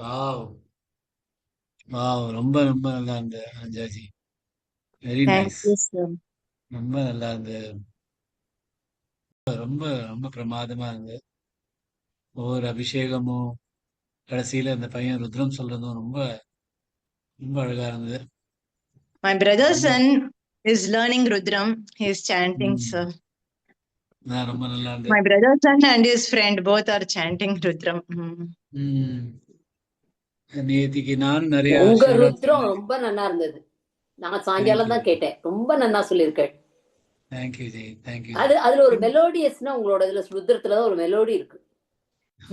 Wow wow, ரொம்ப ரொம்ப நல்லா இருந்த அஞ்சாஜி. Very Thank nice. you, sir. ரொம்ப நல்லா இருந்தது. ரொம்ப ரொம்ப பிரமாதமா இருந்தது. ஒவ்வொரு அபிஷேகமும் கடைசியில அந்த பையன் ருத்ரம் சொல்றதும் ரொம்ப ரொம்ப அழகா இருந்தது. My brother's ரொம்ப son is learning Rudram. He is chanting, sir. ரொம்ப நல்லா இருந்தது. My brother's son and his friend both are chanting Rudram. நேத்திக்கு நானும் நிறைய உங்க சிவராத்திரி ருத்ரம் ரொம்ப நல்லா இருந்தது. நான் சாயங்காலம் தான் கேட்டேன். ரொம்ப நல்லா சொல்லியிருக்கேன். Thank you G, thank you. அதுல ஒரு மெலோடியஸ்னா உங்களோட இதுல ருத்ரத்துல தான் ஒரு மெலோடி இருக்கு.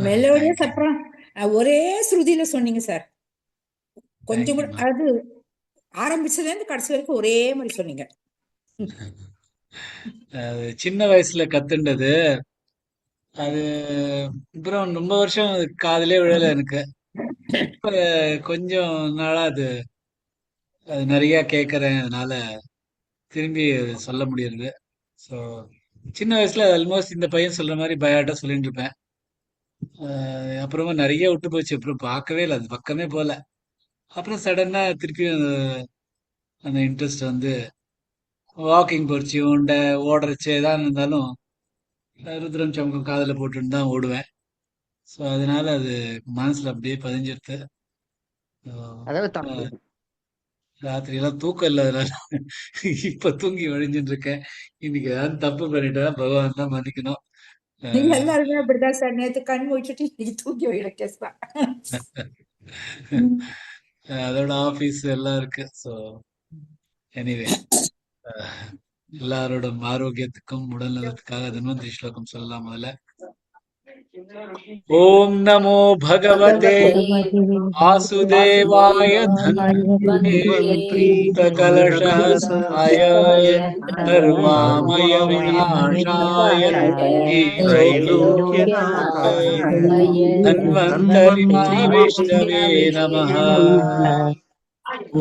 மெலோடியஸ் அப்புறம் ஒரே ஸ்ருதியில சொன்னீங்க சார். கொஞ்சம் கூட அது ஆரம்பிச்சதுல இருந்து கடைசி வரைக்கும் ஒரே மாதிரி சொன்னீங்க. சின்ன வயசுல கத்துண்டது அது, அப்புறம் ரொம்ப வருஷம் காதலே விழல எனக்கு. இப்ப கொஞ்சம் நாளா அது நிறைய கேட்கறேன், அதனால திரும்பி சொல்ல முடியுது. ஸோ சின்ன வயசுல ஆல்மோஸ்ட் இந்த பையன் சொல்ற மாதிரி பயாட்டா சொல்லிட்டு இருப்பேன். அப்புறமா நிறைய விட்டு போச்சு, அப்புறம் பார்க்கவே இல்லை, அது பக்கமே போல. அப்புறம் சடனா திருப்பி அந்த இன்ட்ரெஸ்ட் வந்து வாக்கிங் போச்சு, உண்டை ஓடுறச்சு எதான் இருந்தாலும் ருத்ரம் சமக்கம் காதில் போட்டுன்னு தான் ஓடுவேன். ஸோ அதனால அது மனசுல அப்படியே பதிஞ்சிருது. ராத்திரி எல்லாம் தூக்கம் இல்லாதனால இப்ப தூங்கி வழிஞ்சுட்டு இருக்கேன். இன்னைக்கு ஏதாவது தப்பு பண்ணிட்டேன், பகவான் தான் மன்னிக்கணும். நீங்க அஹ் எல்லாருமே அப்படிதான் சார். நேத்து கண் முழிச்சுட்டு இன்னைக்கு தூக்கி வைக்கிற கேஸ் தான். அதோட ஆபீஸ் எல்லாம் இருக்கு. ஸோ எனிவே, எல்லாரோட ஆரோக்கியத்துக்கும் உடல் நலத்துக்காக தன்வந்திரி ஸ்லோகம் சொல்லலாம் முதல்ல. ஓம் நமோ பகவதே வாசுதேவாய தன்வந்தே கலசஹஸ்தாய சர்வாமய விநாசாய த்ரைலோக்யநாதாய தன்வந்தரி மகாவிஷ்ணவே நமः.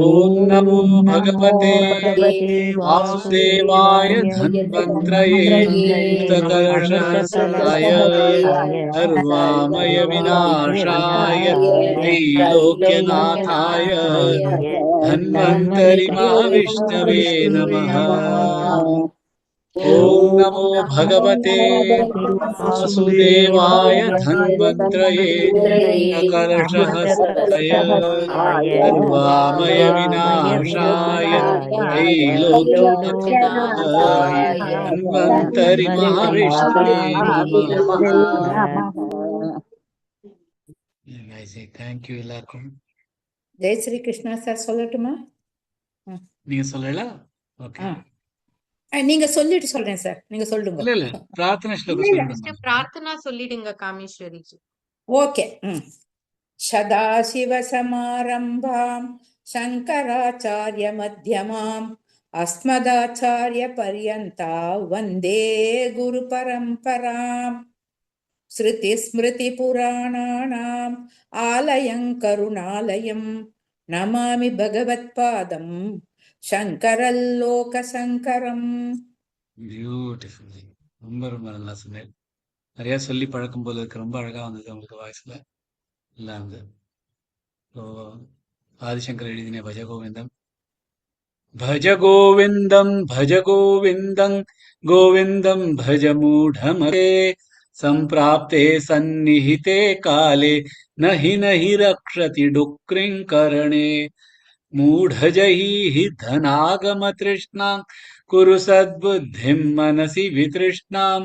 ஓம் நமோ பகவதே வாசுதேவாய தன்வந்த்ரயே கலசஹஸ்தாய சர்வாமய விநாசாய त्रैलोक्यनाथाय धन्वन्तरि महाविष्णवे नमः. ॐ नमो भगवते वासुदेवाय धन्वन्त्रये कलशहस्ताय सर्वामय विनाशाय त्रैलोक्यनाथाय धन्वन्तरि महाविष्णवे नमः. Thank you எல்லாருக்கும். ஜெய் ஸ்ரீ கிருஷ்ணா சார் சொல்லட்டுமா? நீங்க சொல்லல? ஓகே. நீங்க சொல்லிட்டு சொல்றேன் சார். நீங்க சொல்லுங்க. இல்ல பிரார்த்தனை ஸ்லோகம் இல்ல, சொல்லிடுங்க. பிரார்த்தனா சொல்லிடுங்க காமேஸ்வரி ஜி. ஓகே. சதாசிவ சமாரம்பாம் சங்கராச்சாரிய மத்தியமாம் அஸ்மதாச்சாரிய பர்யந்தா வந்தே குரு பரம்பராம் ஸ்ருதி ஸ்மிருதி புராணானாம் ஆலயம் கருணாலயம் நமாமி பகவத் பாதம் சங்கரல்லோக சங்கரம். பியூட்டிஃபுல்லி, ரொம்ப ரொம்ப நல்லா சொன்னேன். நிறைய சொல்லி பழக்கம் போல இருக்கு. ரொம்ப அழகா வந்தது உங்களுக்கு வாய்ஸ்ல எல்லாம் வந்து. ஸோ ஆதிசங்கர் எழுதின பஜ கோவிந்தம் भज गोविन्दं भज गोविन्दं गोविन्दं भज मूढमते सम्प्राप्ते सन्निहिते काले नहि रक्षति डुक्रिङ्करणे मूढजैः धनागमतृष्णां कुरु सद्बुद्धिं मनसि वितृष्णां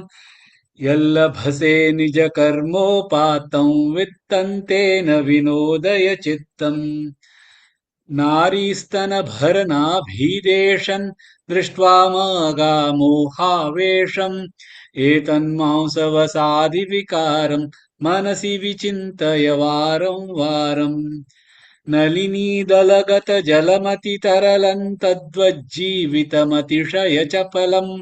यल्लभसे निजकर्मोपातं वित्तन्तेन विनोदय चित्तम् नारीस्तनभरनाभीदेशन् दृष्ट्वा मागामोहावेशम् एतन्मांसवसादिविकारम् मनसि विचिन्तय वारं वारम् नलिनीदलगतजलमतितरलम् तद्वज्जीवितमतिशयचपलम्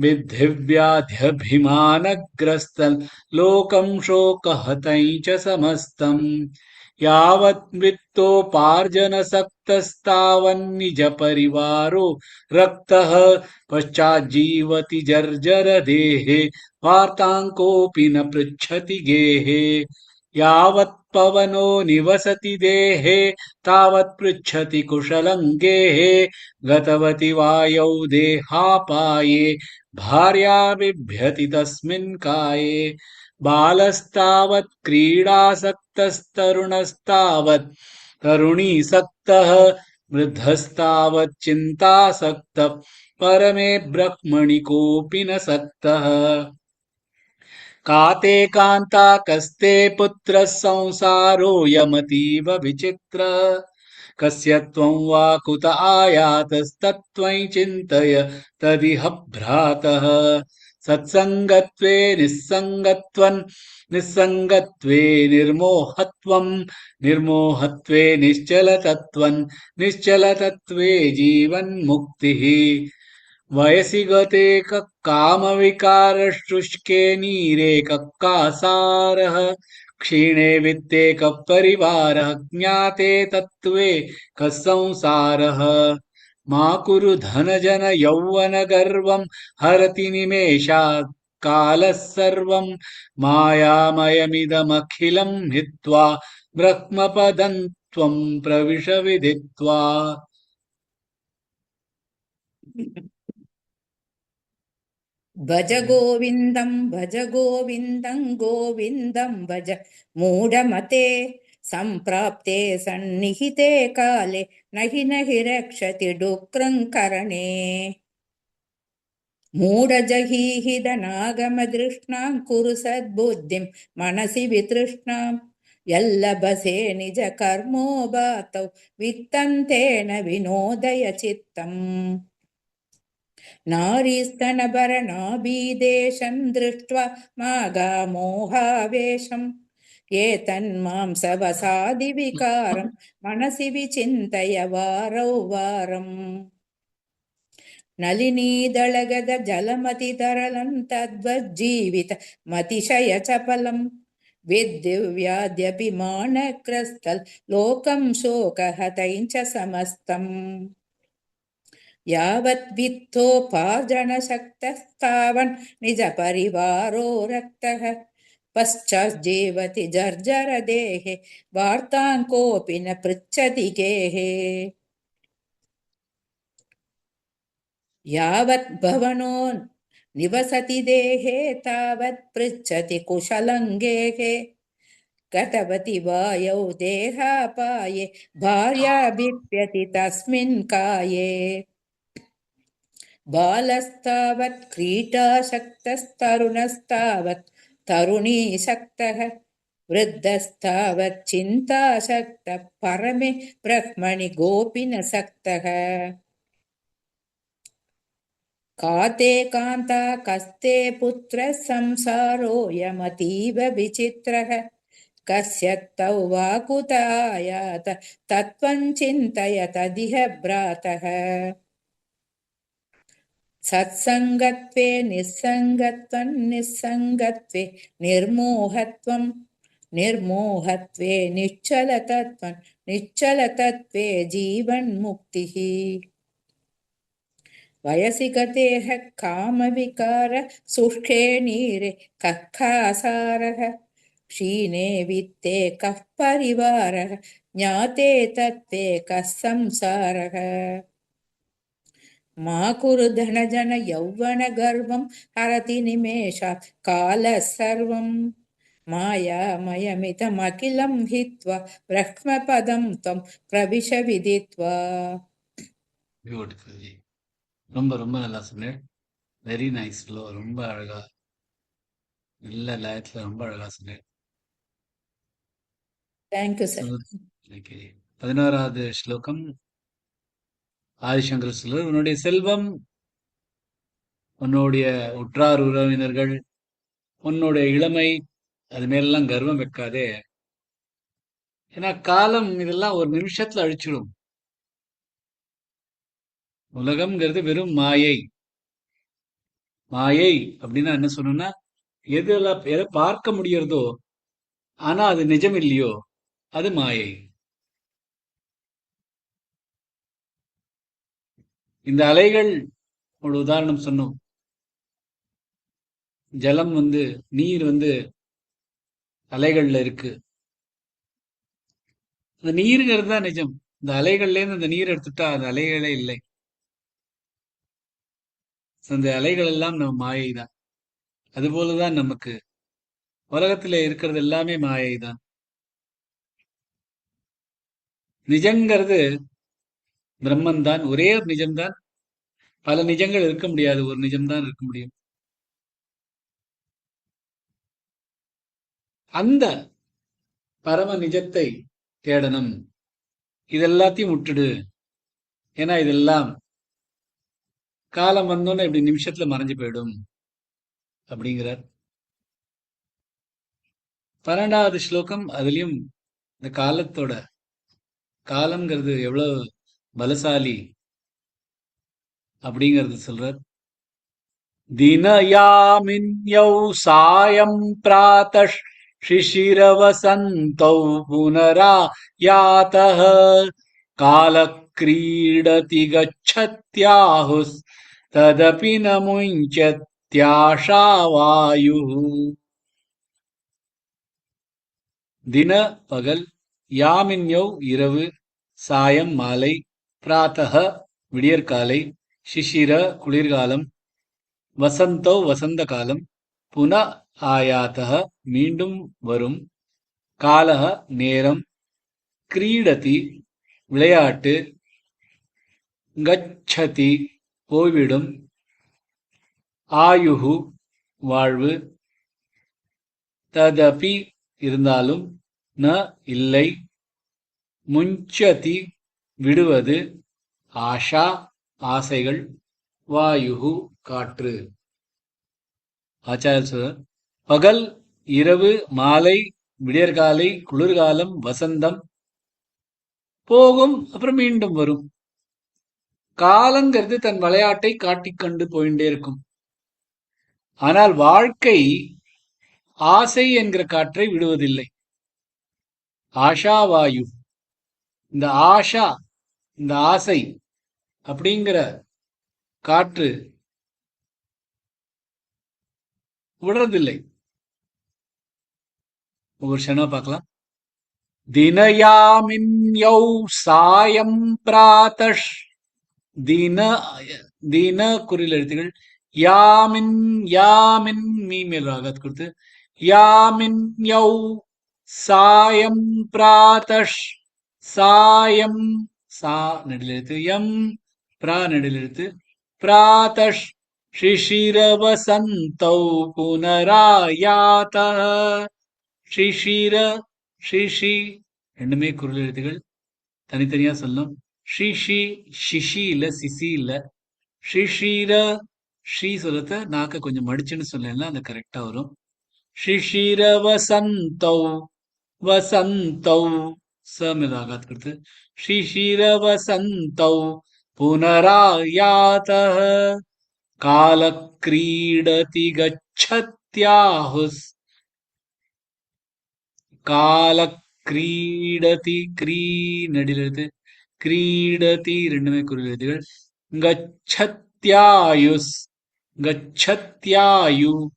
विद्धिव्याध्यभिमानग्रस्तम् लोकम् शोकहतम् च समस्तम् यावत् वित्तोपार्जनसक्तस्तावन्निजपरिवारो रक्तः पश्चाज्जीवति जर्जरदेहे वार्तां कोऽपि न पृच्छति गेहे यावत् पवनो निवसति देहे तावत् पृच्छति कुशलं गेहे गतवति वायौ देहापाये भार्या बिभ्यति तस्मिन् काये बालस्तावत् क्रीडासक्तस्तरुणस्तावत् तरुणीसक्तः वृद्धस्तावत् चिन्तासक्तः परमे ब्रह्मणि कोऽपि न सक्तः काते कान्ता कस्ते पुत्रः संसारोऽयमतीव विचित्रः कस्य त्वं वा कुत आयातस्तत्त्वं चिन्तय तदिह भ्रातः सत्सङ्गत्वे निस्सङ्गत्वं निस्सङ्गत्वे निर्मोहत्वं निर्मोहत्वे निश्चलतत्त्वं निश्चलतत्त्वे जीवन्मुक्तिः वयसि गते कामविकारशुष्के नीरे कासारः क्षीणे वित्ते परिवारः ज्ञाते तत्त्वे संसारः मा कुरु धनजन यौवन गर्वं हरति निमेषात् कालः सर्वं मायामयमिदमखिलं हित्वा ब्रह्मपदं त्वं प्रविश विदित्वा भज गोविन्दं गोविन्दं भज मूढमते सम्प्राप्ते सन्निहिते काले नहि रक्षति डुक्रङ्करणे मूढजहीहिदनागमदृष्णां कुरु सद्बुद्धिं मनसि वितृष्णां यल्लभसे निजकर्मोबातौ वित्तन्तेन विनोदय चित्तम् नारीस्तनभरनाभीदेशं दृष्ट्वा मागामोहावेशम् एतन्मांसवसादिविकारं मनसि विचिन्तय वारौ वारम् नलिनीदळगद जलमतितरलं तद्वज्जीवित मतिशयचपलं विद्युव्याद्यभिमानक्रस्तल् लोकं शोकहतैञ्च समस्तम् यावत् वित्तोपार्जनशक्तस्तावन् निजपरिवारो रक्तः पश्चाज्जीवति जर्जरदेहे वार्तां कोऽपि न पृच्छति गेहे यावत् भवनो निवसति देहे तावत् पृच्छति कुशलं गेहे गतवति वायौ देहापाये भार्या बिभ्यति तस्मिन् काये बालस्तावत् क्रीडाशक्तस्तरुणस्तावत् तरुणीशक्तः वृद्धस्तावत् चिन्ताशक्तः परमे ब्रह्मणि गोपिनसक्तः काते कान्ता कस्ते पुत्रः संसारोऽयमतीव विचित्रः कस्य तौ वा कुत आयात तत्त्वं चिन्तय तदिह भ्रातः सत्सङ्गत्वे निस्सङ्गत्वं निस्सङ्गत्वे निर्मोहत्वं निर्मोहत्वे निश्चलतत्त्वं निश्चलतत्त्वे जीवन्मुक्तिः वयसि गतेः कामविकार शुष्के नीरे कः खासारः क्षीणे वित्ते कः परिवारः ज्ञाते तत्त्वे कः संसारः मा कुरु धनजन यौवन गर्वं हरति निमेषात् कालः सर्वं मायामयमिदमखिलं हित्वा ब्रह्मपदं त्वं प्रविश विदित्वा பியூட்டிஃபுல் ஜி. ரொம்ப ரொம்ப நல்லா சொன்னேன். Very nice flow. ரொம்ப அழகா, நல்ல லயத்துல ரொம்ப அழகா சொன்னேன். Thank you sir. ஓகே. 16வது ஸ்லோகம் ஆதிசங்கர் சொல்றார், உன்னுடைய செல்வம், உன்னுடைய உற்றார் உறவினர்கள், உன்னுடைய இளமை, அது மேலெல்லாம் கர்வம் வைக்காதே. ஏன்னா காலம் இதெல்லாம் ஒரு நிமிஷத்துல அழிச்சிடும். உலகம்ங்கிறது வெறும் மாயை. மாயை அப்படின்னா என்ன சொல்லணும்னா, எதை பார்க்க முடியறதோ ஆனா அது நிஜம் இல்லையோ அது மாயை. இந்த அலைகள் ஒரு உதாரணம் சொன்னோம். ஜலம் நீர் அலைகள்ல இருக்கு. அந்த நீருங்கிறது தான் நிஜம். இந்த அலைகள்ல இருந்து அந்த நீர் எடுத்துட்டா அந்த அலைகளே இல்லை. அந்த அலைகள் எல்லாம் நம்ம மாயை தான். அதுபோலதான் நமக்கு உலகத்துல இருக்கிறது எல்லாமே மாயை தான். நிஜங்கிறது பிரம்மன் தான். ஒரே ஒரு நிஜம்தான். பல நிஜங்கள் இருக்க முடியாது. ஒரு நிஜம்தான் இருக்க முடியும். அந்த பரம நிஜத்தை தேடணும். இதெல்லாத்தையும் விட்டுடு. ஏன்னா இதெல்லாம் காலம் வந்தோன்னு இப்படி நிமிஷத்துல மறைஞ்சு போயிடும் அப்படிங்கிறார். 12வது ஸ்லோகம். அதுலயும் இந்த காலம்ங்கிறது எவ்வளவு பலசாலி அப்படிங்கறது சொல்றார். தினயாமின்யௌ சாயம் பிராதஷ் शिशिरवसन्तौ पुनरायातः कालक्रीडति गच्छत्याहुस्तदपि न मुञ्चत्याशावायुः. தின பகல், யாமின்யௌ இரவு, சாயம் மாலை, பிராத்தஹ விடியற்காலை, சிசிர குளிர்காலம், வசந்தோ வசந்த காலம், புன ஆயாத்தக மீண்டும் வரும், காலக நேரம், கிரீடதி விளையாட்டு, கச்சதி போய்விடும், ஆயுஹு வாழ்வு, ததபி இருந்தாலும், ந இல்லை, முஞ்சதி விடுவது, ஆஷா ஆசைகள், வாயுஹு காற்று. ஆச்சாரியர் சொல்றார், பகல், இரவு, மாலை, விடியற்காலை, குளிர்காலம், வசந்தம் போகும், அப்புறம் மீண்டும் வரும். காலங்கிறது தன் விளையாட்டை காட்டிக்கொண்டு போயிட்டே இருக்கும். ஆனால் வாழ்க்கை ஆசை என்கிற காற்றை விடுவதில்லை. ஆஷாவாயு, இந்த ஆஷா, இந்த ஆசை அப்படிங்கிற காற்று விடுறதில்லை. ஒவ்வொரு க்ஷணமா பார்க்கலாம். தினயாமின்யௌ சாயம் பிராதஷ், தின தின குறில் எழுத்துகள், யாமின் யாமின் மீமேல் ராகத் கொடுத்து, யாமின்யௌ சாயம் பிராதஷ், சாயம் சா நெடில் எழுத்து, எம் பிரா நெடில் எழுத்து, பிராதஷ் சிஷிரவசந்தௌ புனராயாதः, ஷிஷிர ஷிஷி ரெண்டுமே குரல் எழுத்துகள், தனித்தனியா சொல்லணும். ஷிஷி ஷிஷி இல்ல, சிசி இல்ல. ஷிஷிர ஷி சொல்லத்த நாக்க கொஞ்சம் மடிச்சுன்னு சொல்லலாம், அது கரெக்டா வரும். ஷிஷிர வசந்தௌ, வசந்தௌ சமிதாகாத் கொடுத்து, ஷிஷிர வசந்தௌ புனராயாதः, காலக்ரீடதி கச்சத்யாஹுஸ், காலக்ரீடதி க்ரீ நெடில் எழுத்து, கிரீடதி ரெண்டுமே குறில் எழுத்துகள், கச்சத்யாயுஸ், கச்சத்யாயு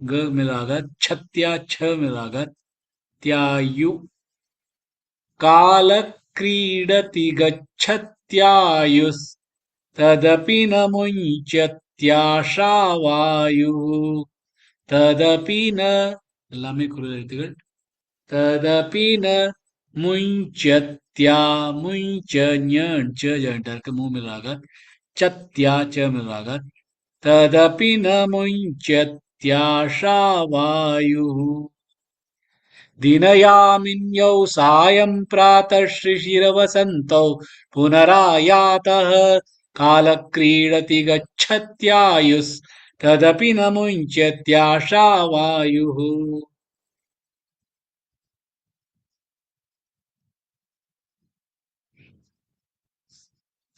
க மிலாகத், சத்யா ச மிலாகத், தியாயு, காலக்ரீடதி கச்சத்யாயுஸ், ததபி ந முஞ்சத்யாஷா வாயுः, ததபி ந எல்லாமே குறில் எழுத்துகள், ததபி ந முஞ்சத்யா, முஞ்ச ஞ ச ஜாயிண்டா இருக்கு, மூ மிலாகத், சத்யா ச மிலாகத், ததபி ந முஞ்சத்யாஷா வாயுः. தினயாமின்யௌ சாயம் பிராதः சிஷிரவசந்தௌ புனராயாதः, காலக்ரீடதி கச்சத்யாயுஸ், ததபி ந முஞ்சத்யாஷா வாயுः.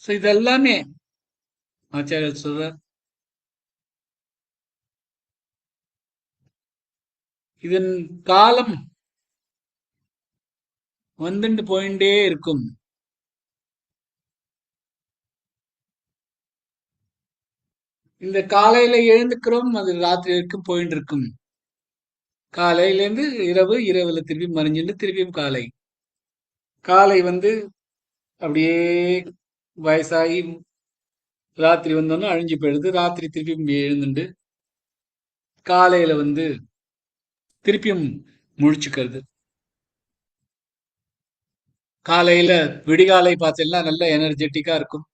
இதெல்லாமே ஆச்சாரியர் சொல்றார். இதன் காலம் வந்துட்டு போயிட்டே இருக்கும். இந்த காலையில எழுந்துக்கிறோம், அது ராத்திரி வரைக்கும் போயிட்டு இருக்கும். காலையில இருந்து இரவு, இரவுல திருப்பி மறைஞ்சுட்டு திருப்பியும் காலை. காலை அப்படியே வயசாகி ராத்திரி வந்தோன்னா அழிஞ்சு போயிடுது. ராத்திரி திருப்பியும் எழுந்துண்டு காலையில திருப்பியும் முழிச்சுக்கிறது. காலையில விடிகாலை பார்த்தீங்கன்னா நல்ல எனர்ஜெட்டிக்கா இருக்கும்.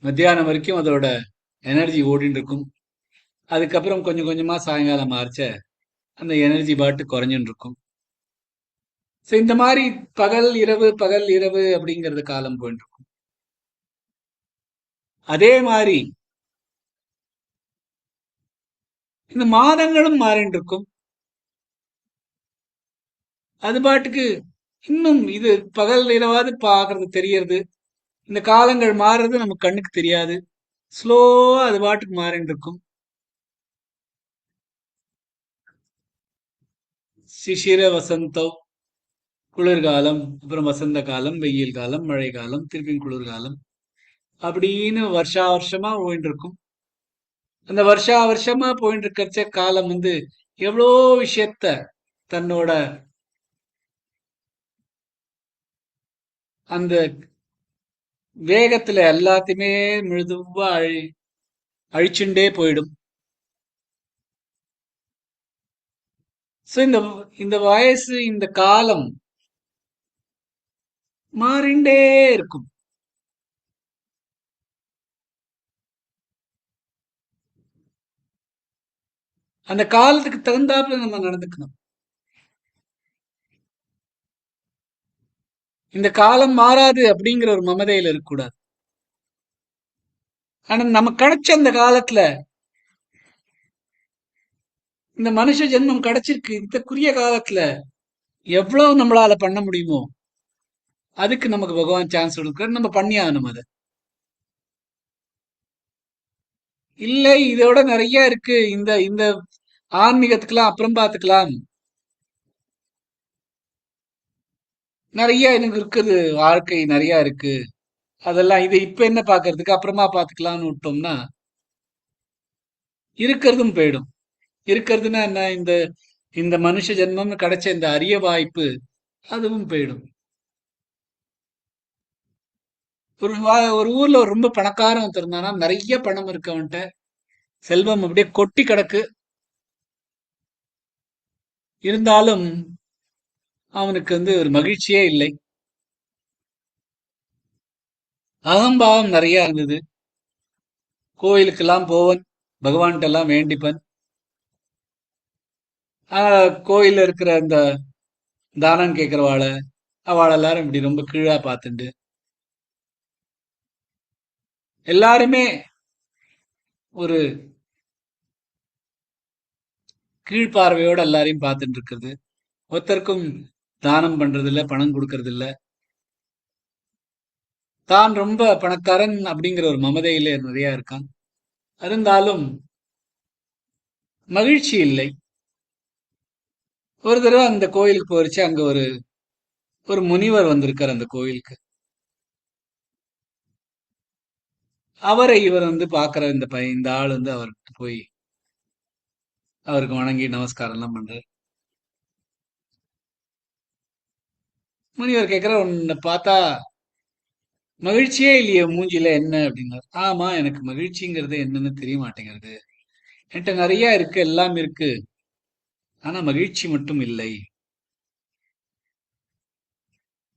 மத்தியானம் வரைக்கும் அதோட எனர்ஜி ஓடிட்டு இருக்கும். அதுக்கப்புறம் கொஞ்சம் கொஞ்சமா சாயங்காலம் ஆச்ச அந்த எனர்ஜி பாட்டு குறைஞ்சுட்டு இருக்கும். இந்த மாதிரி பகல் இரவு பகல் இரவு அப்படிங்கறது காலம் போயிட்டு இருக்கும். அதே மாதிரி இந்த மாதங்களும் மாறிட்டு இருக்கும். அது பாட்டுக்கு இன்னும் இது பகல் இரவாது பாக்குறது தெரியறது. இந்த காலங்கள் மாறுறது நமக்கு கண்ணுக்கு தெரியாது. ஸ்லோவா அது பாட்டுக்கு மாறிட்டு இருக்கும். சிசிர வசந்தம் குளிர்காலம், அப்புறம் வசந்த காலம், வெயில் காலம், மழை காலம், திருப்பியும் குளிர்காலம் அப்படின்னு வருஷா வருஷமா போயிட்டு இருக்கும். அந்த வருஷா வருஷமா போயிட்டு இருக்கிற காலம் எவ்வளோ விஷயத்த தன்னோட அந்த வேகத்துல எல்லாத்தையுமே மெதுவா அழிச்சுண்டே போயிடும். சோ இந்த இந்த வயசு, இந்த காலம் மாறிண்டே இருக்கும். அந்த காலத்துக்கு தகுந்தாப்புல நம்ம நடந்துக்கணும். இந்த காலம் மாறாது அப்படிங்கிற ஒரு மமதையில இருக்கக்கூடாது. ஆனா நம்ம கிடைச்ச அந்த காலத்துல, இந்த மனுஷ ஜென்மம் கிடைச்சிருக்கு, இந்த குறுகிய காலத்துல எவ்வளவு நம்மளால பண்ண முடியுமோ அதுக்கு நமக்கு பகவான் சான்ஸ் கொடுக்குறாரு. நம்ம பண்ணி ஆகணும் அதை. இல்லை, இதோட நிறைய இருக்கு, இந்த இந்த ஆன்மீகத்துக்கெல்லாம் அப்புறம் பார்த்துக்கலாம், நிறைய எனக்கு இருக்குது, வாழ்க்கை நிறைய இருக்கு, அதெல்லாம் இது இப்ப என்ன பாக்குறதுக்கு, அப்புறமா பாத்துக்கலாம்னு விட்டோம்னா இருக்கிறதும் போயிடும். இருக்கிறதுனா என்ன, இந்த இந்த மனுஷ ஜென்மம் கிடைச்ச இந்த அரிய வாய்ப்பு அதுவும் போயிடும். ஒரு ஊர்ல ஒரு ரொம்ப பணக்காரன் ஒருத்தர் இருந்தானா, நிறைய பணம் இருக்கு அவன்கிட்ட, செல்வம் அப்படியே கொட்டி கிடக்கு. இருந்தாலும் அவனுக்கு ஒரு மகிழ்ச்சியே இல்லை. அகம்பாவம் நிறைய இருந்தது. கோயிலுக்கெல்லாம் போவன், பகவான்கிட்ட எல்லாம் வேண்டிப்பன். கோயில்ல இருக்கிற அந்த தானம் கேட்கிறவாள, அவள் எல்லாரும் இப்படி ரொம்ப கீழா பார்த்துண்டு, எல்லாருமே ஒரு கீழ்பார்வையோட எல்லாரையும் பார்த்துட்டு இருக்கிறது. ஒருத்தருக்கும் தானம் பண்றது இல்ல, பணம் கொடுக்கறது இல்ல. தான் ரொம்ப பணக்காரன் அப்படிங்கிற ஒரு மமதையிலே நிறைய இருக்கான். இருந்தாலும் மகிழ்ச்சி இல்லை. ஒரு தடவை அந்த கோயிலுக்கு போயிடுச்சு, அங்க ஒரு ஒரு முனிவர் வந்திருக்கார் அந்த கோயிலுக்கு. அவரை இவர் பாக்குற இந்த பையன், இந்த ஆள் அவர்கிட்ட போய் அவருக்கு வணங்கி நமஸ்காரம் எல்லாம் பண்றாரு. முனிவர் கேட்கிற, உன்னை பார்த்தா மகிழ்ச்சியே இல்லையே மூஞ்சில, என்ன அப்படின்னாரு. ஆமா, எனக்கு மகிழ்ச்சிங்கிறது என்னன்னு தெரிய மாட்டேங்கிறது. என்கிட்ட நிறைய இருக்கு, எல்லாம் இருக்கு, ஆனா மகிழ்ச்சி மட்டும் இல்லை.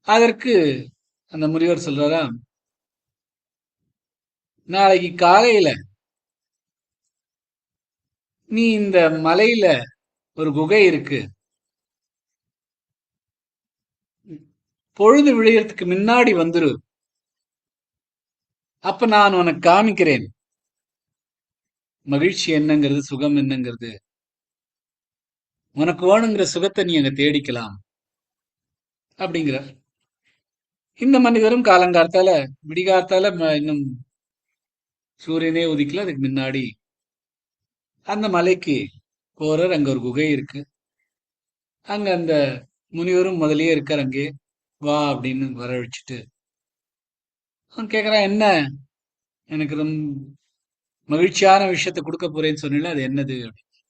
அதற்கு அந்த முனிவர் சொல்றாரா, நாளைக்கு காலையில நீ இந்த மலையில ஒரு குகை இருக்கு, பொழுது விழையறதுக்கு முன்னாடி வந்துரு. அப்ப நான் உனக்கு காமிக்கிறேன் மகிழ்ச்சி என்னங்கிறது, சுகம் என்னங்கிறது. உனக்கு வேணுங்கிற சுகத்தை நீ அங்க தேடிக்கலாம் அப்படிங்கிறார். இந்த மனிதரும் காலங்கார்த்தால, விடிகார்த்தால, இன்னும் சூரியனே உதிக்கல, அதுக்கு முன்னாடி அந்த மலைக்கு போறார். அங்க ஒரு குகை இருக்கு. அங்க அந்த முனிவரும் முதலியே இருக்கார். அங்கே வா அப்படின்னு வரவழைச்சிட்டு அவன் கேக்குறான், என்ன எனக்கு ரொம்ப மகிழ்ச்சியான விஷயத்த கொடுக்க போறேன்னு சொன்னீங்களா, அது என்னது அப்படின்னு.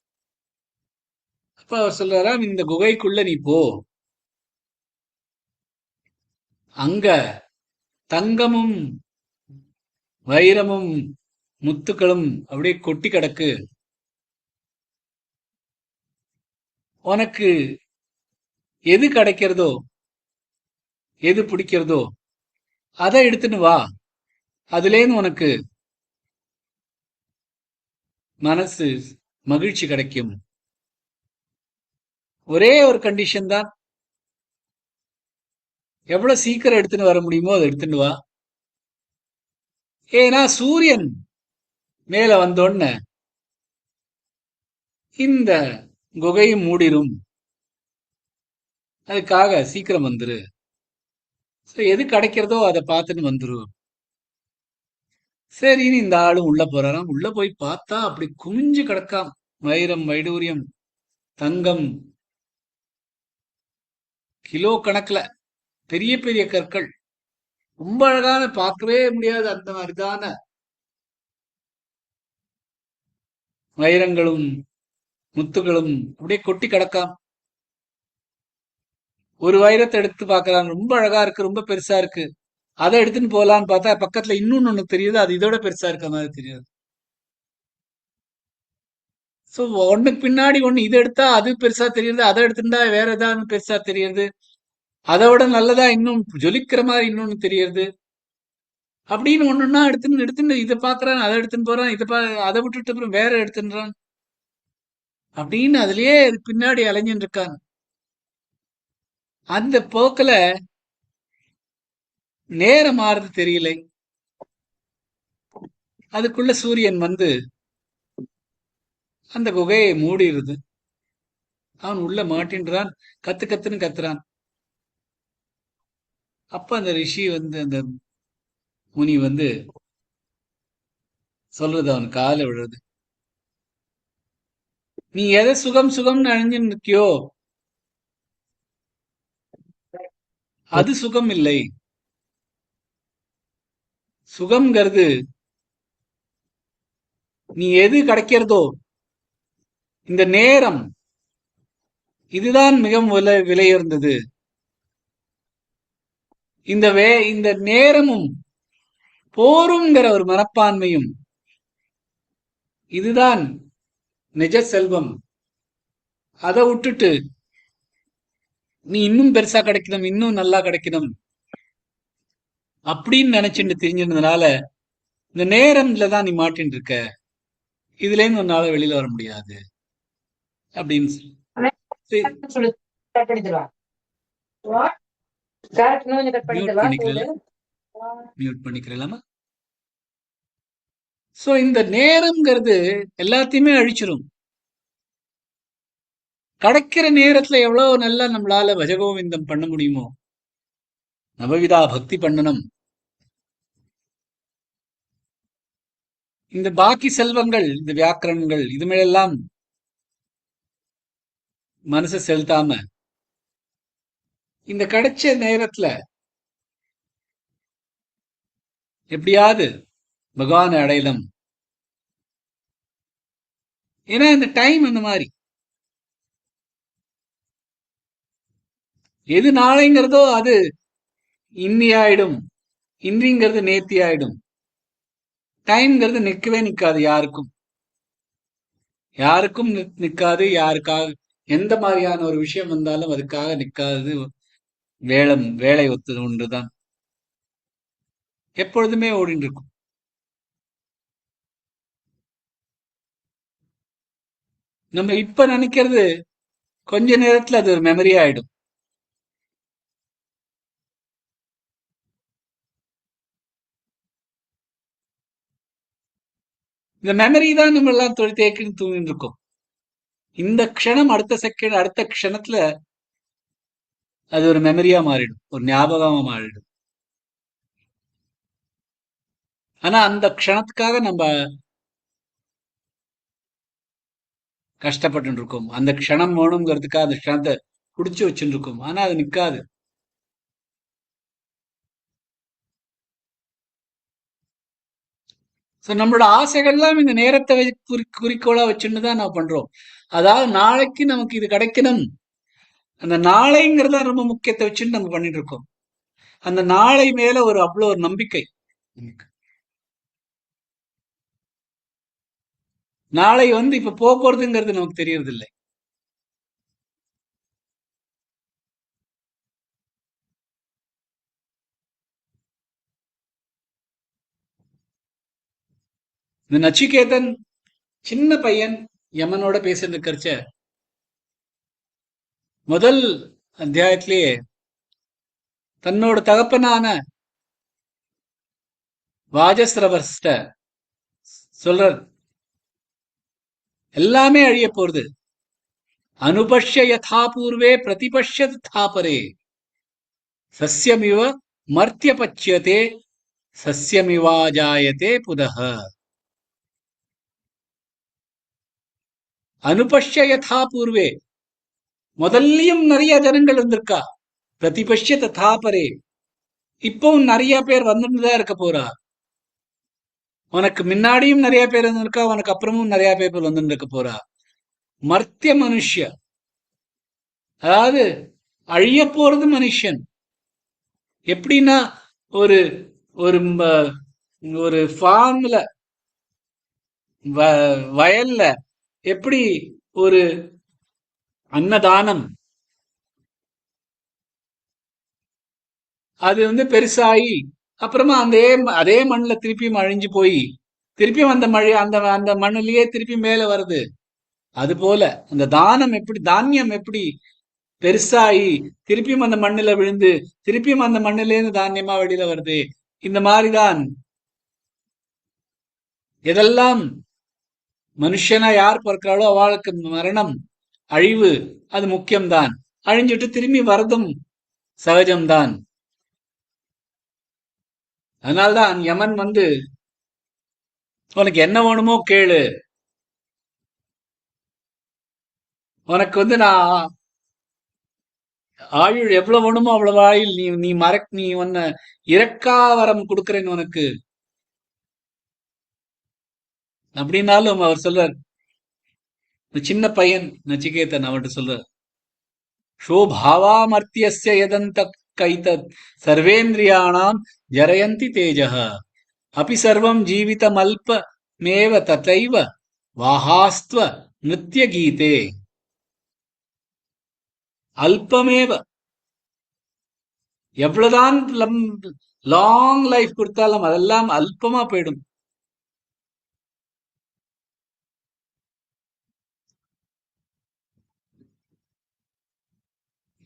அப்ப அவர் சொல்றாராம், இந்த குகைக்குள்ள நீ போ, அங்க தங்கமும் வைரமும் முத்துக்களும் அப்படியே கொட்டி கிடக்கு. உனக்கு எது கிடைக்கிறதோ, எது பிடிக்கிறதோ அதை எடுத்துன்னு வா. அதுலேருந்து உனக்கு மனசு மகிழ்ச்சி கிடைக்கும். ஒரே ஒரு கண்டிஷன் தான், எவ்வளவு சீக்கிரம் எடுத்துன்னு வர முடியுமோ அதை எடுத்துன்னு வா. ஏன்னா சூரியன் மேல வந்தோடனே இந்த குகையும் மூடிரும். அதுக்காக சீக்கிரம் வந்துரு. எது கிடைக்கிறதோ அதை பார்த்துன்னு வந்துரு. சரின்னு இந்த ஆளும் உள்ள போறாராம். உள்ள போய் பார்த்தா அப்படி குமிஞ்சு கிடக்காம், வைரம், வைடூரியம், தங்கம், கிலோ கணக்குல பெரிய பெரிய கற்கள், ரொம்ப அழகான, பார்க்கவே முடியாத அந்த மாதிரிதான வைரங்களும் முத்துகளும் அப்படியே கொட்டி கிடக்காம். ஒரு வைரத்தை எடுத்து பார்க்கலாம், ரொம்ப அழகா இருக்கு, ரொம்ப பெருசா இருக்கு. அதை எடுத்துன்னு போலான்னு பார்த்தா பக்கத்துல இன்னொன்னு ஒண்ணு தெரியுது, அது இதோட பெருசா இருக்க மாதிரி தெரியாது. ஸோ ஒண்ணுக்கு பின்னாடி ஒண்ணு, இது எடுத்தா அது பெருசா தெரியுது, அதை எடுத்துட்டா வேற ஏதாவது பெருசா தெரியுது, அதை விட நல்லதா இன்னும் ஜொலிக்கிற மாதிரி இன்னொன்னு தெரியுது. அப்படின்னு ஒண்ணுன்னா எடுத்துன்னு எடுத்துன்னு இதை பாக்குறான், அதை எடுத்துன்னு போறான், அதை விட்டுட்டு அப்புறம் வேற எடுத்துன்றான். அப்படின்னு அதுலயே பின்னாடி அலைஞ்சுட்டு இருக்கான். அந்த போக்குல நேரம் மாறுது தெரியலை. அதுக்குள்ள சூரியன் வந்து அந்த குகையை மூடிடுது. அவன் உள்ள மாட்டின்றான், கத்து கத்துன்னு கத்துறான். அப்ப அந்த ரிஷி வந்து, அந்த முனி வந்து சொல்றது அவன் கால விழுறது, நீ எதை சுகம் சுகம்னு அழிஞ்சுன்னு இருக்கியோ அது சுகம் இல்லை. சுகம்ங்கிறது நீ எது கிடைக்கிறதோ இந்த நேரம், இதுதான் மிகவும் விலையுயர்ந்தது. இந்த நேரமும் போருங்கிற ஒரு மனப்பான்மையும் இதுதான் நிஜ செல்வம். அதை விட்டுட்டு நீ இன்னும் பெருசா கிடைக்கணும், இன்னும் நல்லா கிடைக்கணும் அப்படின்னு நினைச்சுட்டு தெரிஞ்சிருந்ததுனால இந்த நேரம்ல தான் நீ மாட்டின்னு இருக்க. இதுல இருந்து உன்னால வெளியில வர முடியாது அப்படின்னு மியூட் பண்ணிக்கிறேன். சோ இந்த நேரம்ங்கிறது எல்லாத்தையுமே அழிச்சிரும். கிடைக்கிற நேரத்துல எவ்வளவு நல்லா நம்மளால பஜகோவிந்தம் பண்ண முடியுமோ, நவவிதா பக்தி பண்ணணும். இந்த பாக்கி செல்வங்கள், இந்த வியாக்கரணங்கள், இது மேலெல்லாம் மனசை செலுத்தாம இந்த கிடைச்ச நேரத்துல எப்படியாவது பகவானை அடையலாம். ஏன்னா இந்த டைம் அந்த மாதிரி, எது நாளைங்கிறதோ அது இன்னி ஆயிடும், இன்றிங்கிறது நேத்தி ஆயிடும். டைம்ங்கிறது நிக்கவே நிக்காது, யாருக்கும் நிக்காது. யாருக்காக எந்த மாதிரியான ஒரு விஷயம் வந்தாலும் அதுக்காக நிக்காது. வேலை ஒத்தது ஒன்றுதான் எப்பொழுதுமே ஓடிட்டு இருக்கும். நம்ம இப்ப நினைக்கிறது கொஞ்ச நேரத்துல அது ஒரு மெமரி ஆயிடும். இந்த மெமரி தான் நம்ம எல்லாம் தொழில் தேக்கின்னு தூங்கிட்டு இருக்கோம். இந்த க்ஷணம் அடுத்த செகண்ட், அடுத்த க்ஷணத்துல அது ஒரு மெமரியா மாறிடும், ஒரு ஞாபகமா மாறிடும். ஆனா அந்த க்ஷணத்துக்காக நம்ம கஷ்டப்பட்டு இருக்கோம். அந்த க்ஷணம் வேணுங்கிறதுக்காக அந்த க்ஷணத்தை குடிச்சு வச்சுட்டு இருக்கோம். ஆனா அது நிக்காது. நம்மளோட ஆசைகள்லாம் இந்த நேரத்தை குறிக்கோளா வச்சுன்னு தான் நான் பண்றோம். அதாவது நாளைக்கு நமக்கு இது கிடைக்கணும், அந்த நாளைங்கிறத ரொம்ப முக்கியத்தை வச்சுன்னு நம்ம பண்ணிட்டு இருக்கோம். அந்த நாளை மேல அவ்வளவு ஒரு நம்பிக்கை. நாளை வந்து இப்ப போறதுங்கிறது நமக்கு தெரியறது இல்லை. இந்த நச்சிகேதன் சின்ன பையன் யமனோட பேசிட்டு இருக்கிறச்ச முதல் அத்தியாயத்திலேயே தன்னோட தகப்பனான வாஜஸ்ரவஸ்ட சொல்றார், எல்லாமே அழிய போறது. அனுபஷ்ய யதா பூர்வே பிரதிபஷ்ய ததா பரே சஸ்யமிவ மர்த்திய பச்சியதே சஸ்யமிவாஜாயதே புதஹ. அனுபஷ்ய யதா பூர்வே, முதல்லயும் நிறைய ஜனங்கள் வந்திருக்கா. பிரதிபஷ்ய ததா பரே, இப்பவும் நிறைய பேர் வந்துட்டுதான் இருக்க போறா. உனக்கு முன்னாடியும் நிறைய பேர் வந்திருக்கா, உனக்கு அப்புறமும் நிறைய பேர் வந்துட்டு இருக்க போறா. மர்த்திய மனுஷ்ய, அதாவது அழிய போறது மனுஷன். எப்படின்னா ஒரு ஒரு ஒரு ஃபார்ம்ல, வயல்ல எப்படி ஒரு அன்னதானம் அது பெருசாகி அப்புறமா அதே மண்ணுல திருப்பியும் அழிஞ்சு போய் திருப்பியும் அந்த மழை அந்த அந்த மண்ணுலயே திருப்பி மேல வருது. அது போல அந்த தானம் எப்படி, தானியம் எப்படி பெருசாகி திருப்பியும் அந்த மண்ணுல விழுந்து திருப்பியும் அந்த மண்ணிலேருந்து தானியமா வெளியில வருது. இந்த மாதிரிதான் எதெல்லாம் மனுஷனா யார் பிறக்கிறாளோ அவளுக்கு மரணம், அழிவு அது முக்கியம்தான். அழிஞ்சிட்டு திரும்பி வரதும் சகஜம்தான். அதனால்தான் யமன் உனக்கு என்ன வேணுமோ கேளு, உனக்கு நான் ஆயுள் எவ்வளவு வேணுமோ அவ்வளவு ஆயுள் நீ நீ நீ உன்னை இறக்காவரம் கொடுக்கிறேன்னு உனக்கு அப்படின்னாலும் அவர் சொல்றார். சின்ன பையன் நச்சிகேதன் அவன்கிட்ட சொல்றார், ஷோபாவாமர்த்தியஸ்ய யதந்த கைதத் சர்வேந்திரியாணாம் ஜரயந்தி தேஜः அபி சர்வம் ஜீவிதமல்பமேவ ததைவ வாஹாஸ்த்வ நிருத்ய கீதே. அல்பமேவ, எவ்வளவுதான் லாங் லைஃப் கொடுத்தாலும் அதெல்லாம் அல்பமா போயிடும்.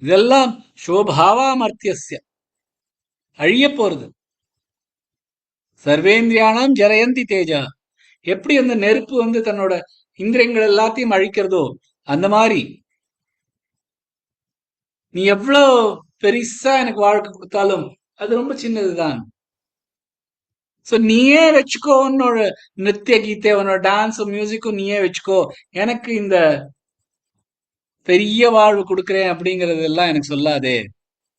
இதெல்லாம் சோபாவாமர்த்தியஸ்ய, அழிய போறது. சர்வேந்திரியானாம் ஜரயந்தி தேஜா, எப்படி அந்த நெருப்பு தன்னோட இந்திரியங்கள் எல்லாத்தையும் அழிக்கிறதோ அந்த மாதிரி நீ எவ்வளவு பெருசா எனக்கு வாழ்க்கை கொடுத்தாலும் அது ரொம்ப சின்னதுதான். சோ நீயே வச்சுக்கோ உன்னோட நித்திய கீதை, உன்னோட டான்ஸும் மியூசிக்கும் நீயே வச்சுக்கோ. எனக்கு இந்த பெரிய வாழ்வு கொடுக்கிறேன் அப்படிங்கறது எல்லாம் எனக்கு சொல்லாதே.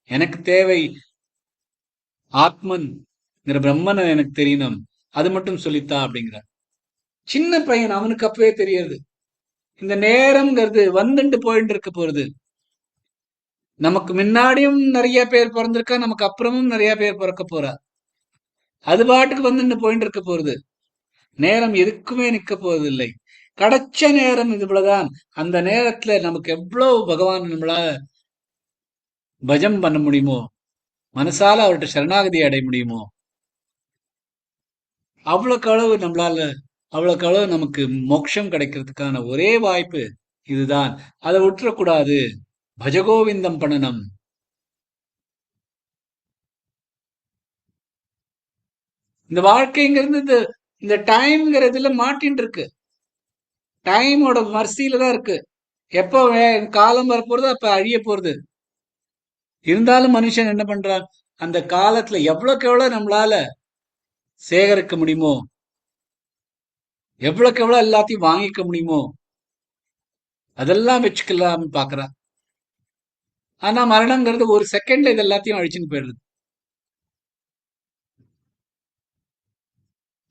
எனக்கு தேவை ஆத்மன் பிரம்மன் எனக்கு தெரியணும், அது மட்டும் சொல்லித்தா அப்படிங்கிறார். சின்ன பையன், அவனுக்கு அப்பவே தெரியுது இந்த நேரம்ங்கிறது வந்துட்டு போயிட்டு இருக்க போறது. நமக்கு முன்னாடியும் நிறைய பேர் பிறந்திருக்கா, நமக்கு அப்புறமும் நிறைய பேர் பிறக்க போறா. அது பாட்டுக்கு வந்துட்டு போயிட்டு இருக்க போறது. நேரம் எதுக்குமே நிக்க போறது இல்லை. கிடைச்ச நேரம் இது இவ்வளவுதான். அந்த நேரத்துல நமக்கு எவ்வளவு பகவான் நம்மளால பஜம் பண்ண முடியுமோ, மனசால அவர்கிட்ட சரணாகதி அடைய முடியுமோ, அவ்வளவுக்கு அளவு நம்மளால, அவ்வளவுக்கு அளவு நமக்கு மோட்சம் கிடைக்கிறதுக்கான ஒரே வாய்ப்பு இதுதான். அதை விட்டுறக்கூடாது. பஜகோவிந்தம் பண்ணணும். இந்த வாழ்க்கைங்கிறது இந்த டைம்ங்கிறதுல மாட்டின்னு இருக்கு. டைமோட மர்சியில தான் இருக்கு. எப்போ காலம் வரப்போறது அப்ப அழிய போறது. இருந்தாலும் மனுஷன் என்ன பண்றான், அந்த காலத்துல எவ்வளவுக்கு எவ்வளவு நம்மளால சேகரிக்க முடியுமோ, எவ்வளவுக்கு எவ்வளவு எல்லாத்தையும் வாங்கிக்க முடியுமோ அதெல்லாம் வச்சுக்கலாம் பாக்குறான். ஆனா மரணம்ங்கிறது ஒரு செகண்ட்ல இது எல்லாத்தையும் அழிச்சுன்னு போயிடுது.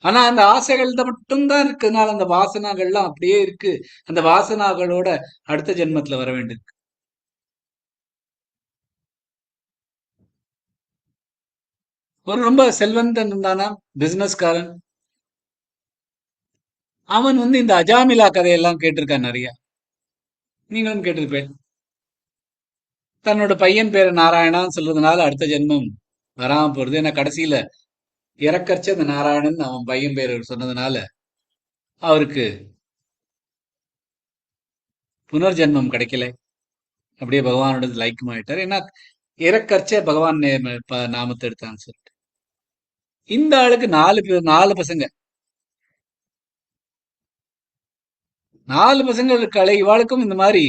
ஆனா அந்த ஆசைகள் மட்டும்தான் இருக்கிறதுனால அந்த வாசனாகள்லாம் அப்படியே இருக்கு. அந்த வாசனாகளோட அடுத்த ஜென்மத்துல வர வேண்டியது. ஒரு ரொம்ப செல்வந்தன் இருந்தானா, பிசினஸ்காரன். அவன் இந்த அஜாமிலா கதையெல்லாம் கேட்டிருக்கான் நிறைய. நீங்களும் கேட்டிருப்பேன். தன்னோட பையன் பேரு நாராயணான்னு சொல்றதுனால அடுத்த ஜென்மம் வராம போறது. ஏன்னா கடைசியில இறக்கரிச்ச அந்த நாராயணன் அவன் பையன் பேரு சொன்னதுனால அவருக்கு புனர்ஜென்மம் கிடைக்கல. அப்படியே பகவானோட லைக்கமாயிட்டார். ஏன்னா இறக்கரிச்ச பகவான் நாமத்தை எடுத்தான்னு சொல்லிட்டு. இந்த ஆளுக்கு நாலு பசங்க. 4 பசங்க இருக்காளே, இவாளுக்கும் இந்த மாதிரி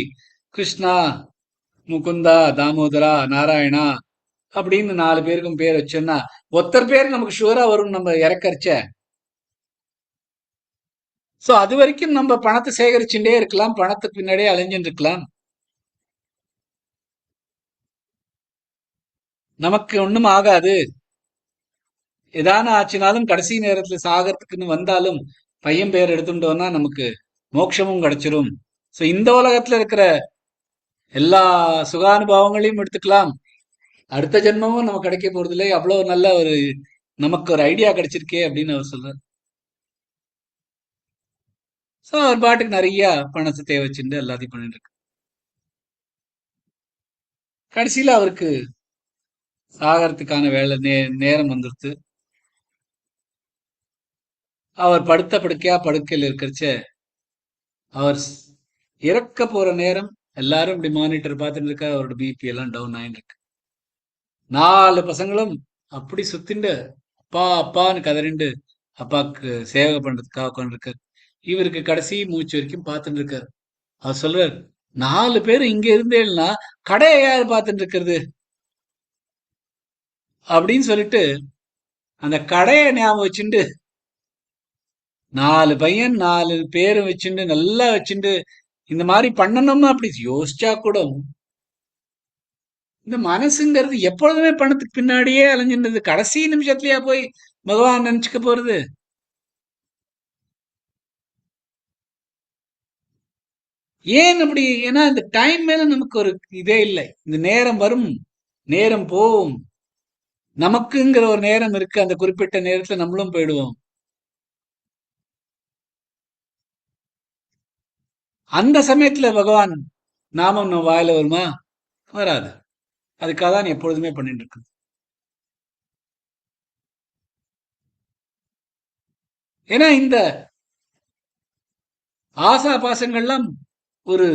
கிருஷ்ணா, முகுந்தா, தாமோதரா, நாராயணா அப்படின்னு 4 பேருக்கும் பேர் வச்சோம்னா ஒருத்தர் பேர் நமக்கு ஷுவரா வரும் நம்ம இறக்கரிச்ச. சோ அது வரைக்கும் நம்ம பணத்தை சேகரிச்சுட்டே இருக்கலாம், பணத்துக்கு பின்னாடியே அலைஞ்சுட்டு இருக்கலாம். நமக்கு ஒண்ணும் ஆகாது. ஏதான ஆச்சுனாலும் கடைசி நேரத்துல சாகறதுக்குன்னு வந்தாலும் பையன் பேர் எடுத்துட்டோம்னா நமக்கு மோட்சமும் கிடைச்சிரும். சோ இந்த உலகத்துல இருக்கிற எல்லா சுகானுபவங்களையும் எடுத்துக்கலாம். அடுத்த ஜென்மமும் நமக்கு கிடைக்க போறது இல்லை. அவ்வளவு நல்ல நமக்கு ஒரு ஐடியா கிடைச்சிருக்கே அப்படின்னு அவர் சொல்றார். சோ அவர் பாட்டுக்கு நிறைய பணத்தை தேவை வச்சுட்டு எல்லாத்தையும் பண்ணிட்டு இருக்கு. கடைசியில அவருக்கு சாகறதுக்கான வேலை நேரம் வந்துருது. அவர் படுத்த படுக்கையா படுக்கையில் இருக்கிறச்ச அவர் இறக்க போற நேரம் எல்லாரும் இப்படி மானிட்டர் பார்த்துட்டு இருக்க, அவரோட பிபி எல்லாம் டவுன் ஆயிட்டு இருக்கு. 4 பசங்களும் அப்படி சுத்திண்டு அப்பா அப்பான்னு கதறிண்டு அப்பாவுக்கு சேவை பண்றதுக்காக உட்காந்துருக்காரு. இவருக்கு கடைசி மூச்சு வரைக்கும் பார்த்துட்டு இருக்காரு. அவர் சொல்றாரு, 4 பேர் இங்க இருந்தேன்னா கடையை யார் பார்த்துட்டு இருக்கிறது அப்படின்னு சொல்லிட்டு அந்த கடையை ஞாபகம் வச்சுண்டு 4 பையன் 4 பேரை வச்சுண்டு நல்லா வச்சுண்டு இந்த மாதிரி பண்ணணும்னு அப்படி யோசிச்சா கூட இந்த மனசுங்கிறது எப்பொழுதுமே பணத்துக்கு பின்னாடியே அலைஞ்சின்றது. கடைசி நிமிஷத்துலயா போய் பகவான் நினைச்சுக்க போறது? ஏன் அப்படி? ஏன்னா இந்த டைம் மேல நமக்கு ஒரு இதே இல்லை. இந்த நேரம் வரும், நேரம் போகும், நமக்குங்கிற ஒரு நேரம் இருக்கு. அந்த குறிப்பிட்ட நேரத்துல நம்மளும் போயிடுவோம். அந்த சமயத்துல பகவான் நாமம் நம்ம வாயில வருமா? வராது. அதுக்காக தான் எப்பொழுதுமே பண்ணிட்டு இருக்கு. ஏன்னா இந்த ஆசா பாசங்கள்லாம் ஒரு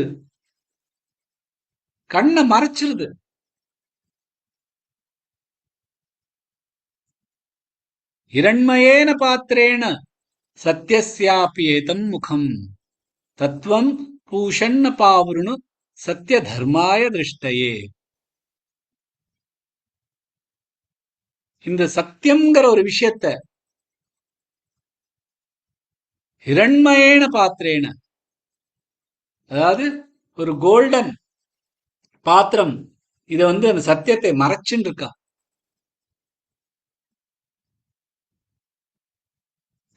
கண்ணை மறைச்சிருது. இரண்மயேன பாத்திரேன சத்யஸ்யாபி ஏதம் முகம் தத்துவம் பூஷண்ண பாவுருணு சத்ய தர்மாய திருஷ்டயே. இந்த சத்தியம்ங்கிற ஒரு விஷயத்த இரண்மயேன பாத்திரேன, அதாவது ஒரு கோல்டன் பாத்திரம், இத அந்த சத்தியத்தை மறைச்சுன்னு இருக்கா.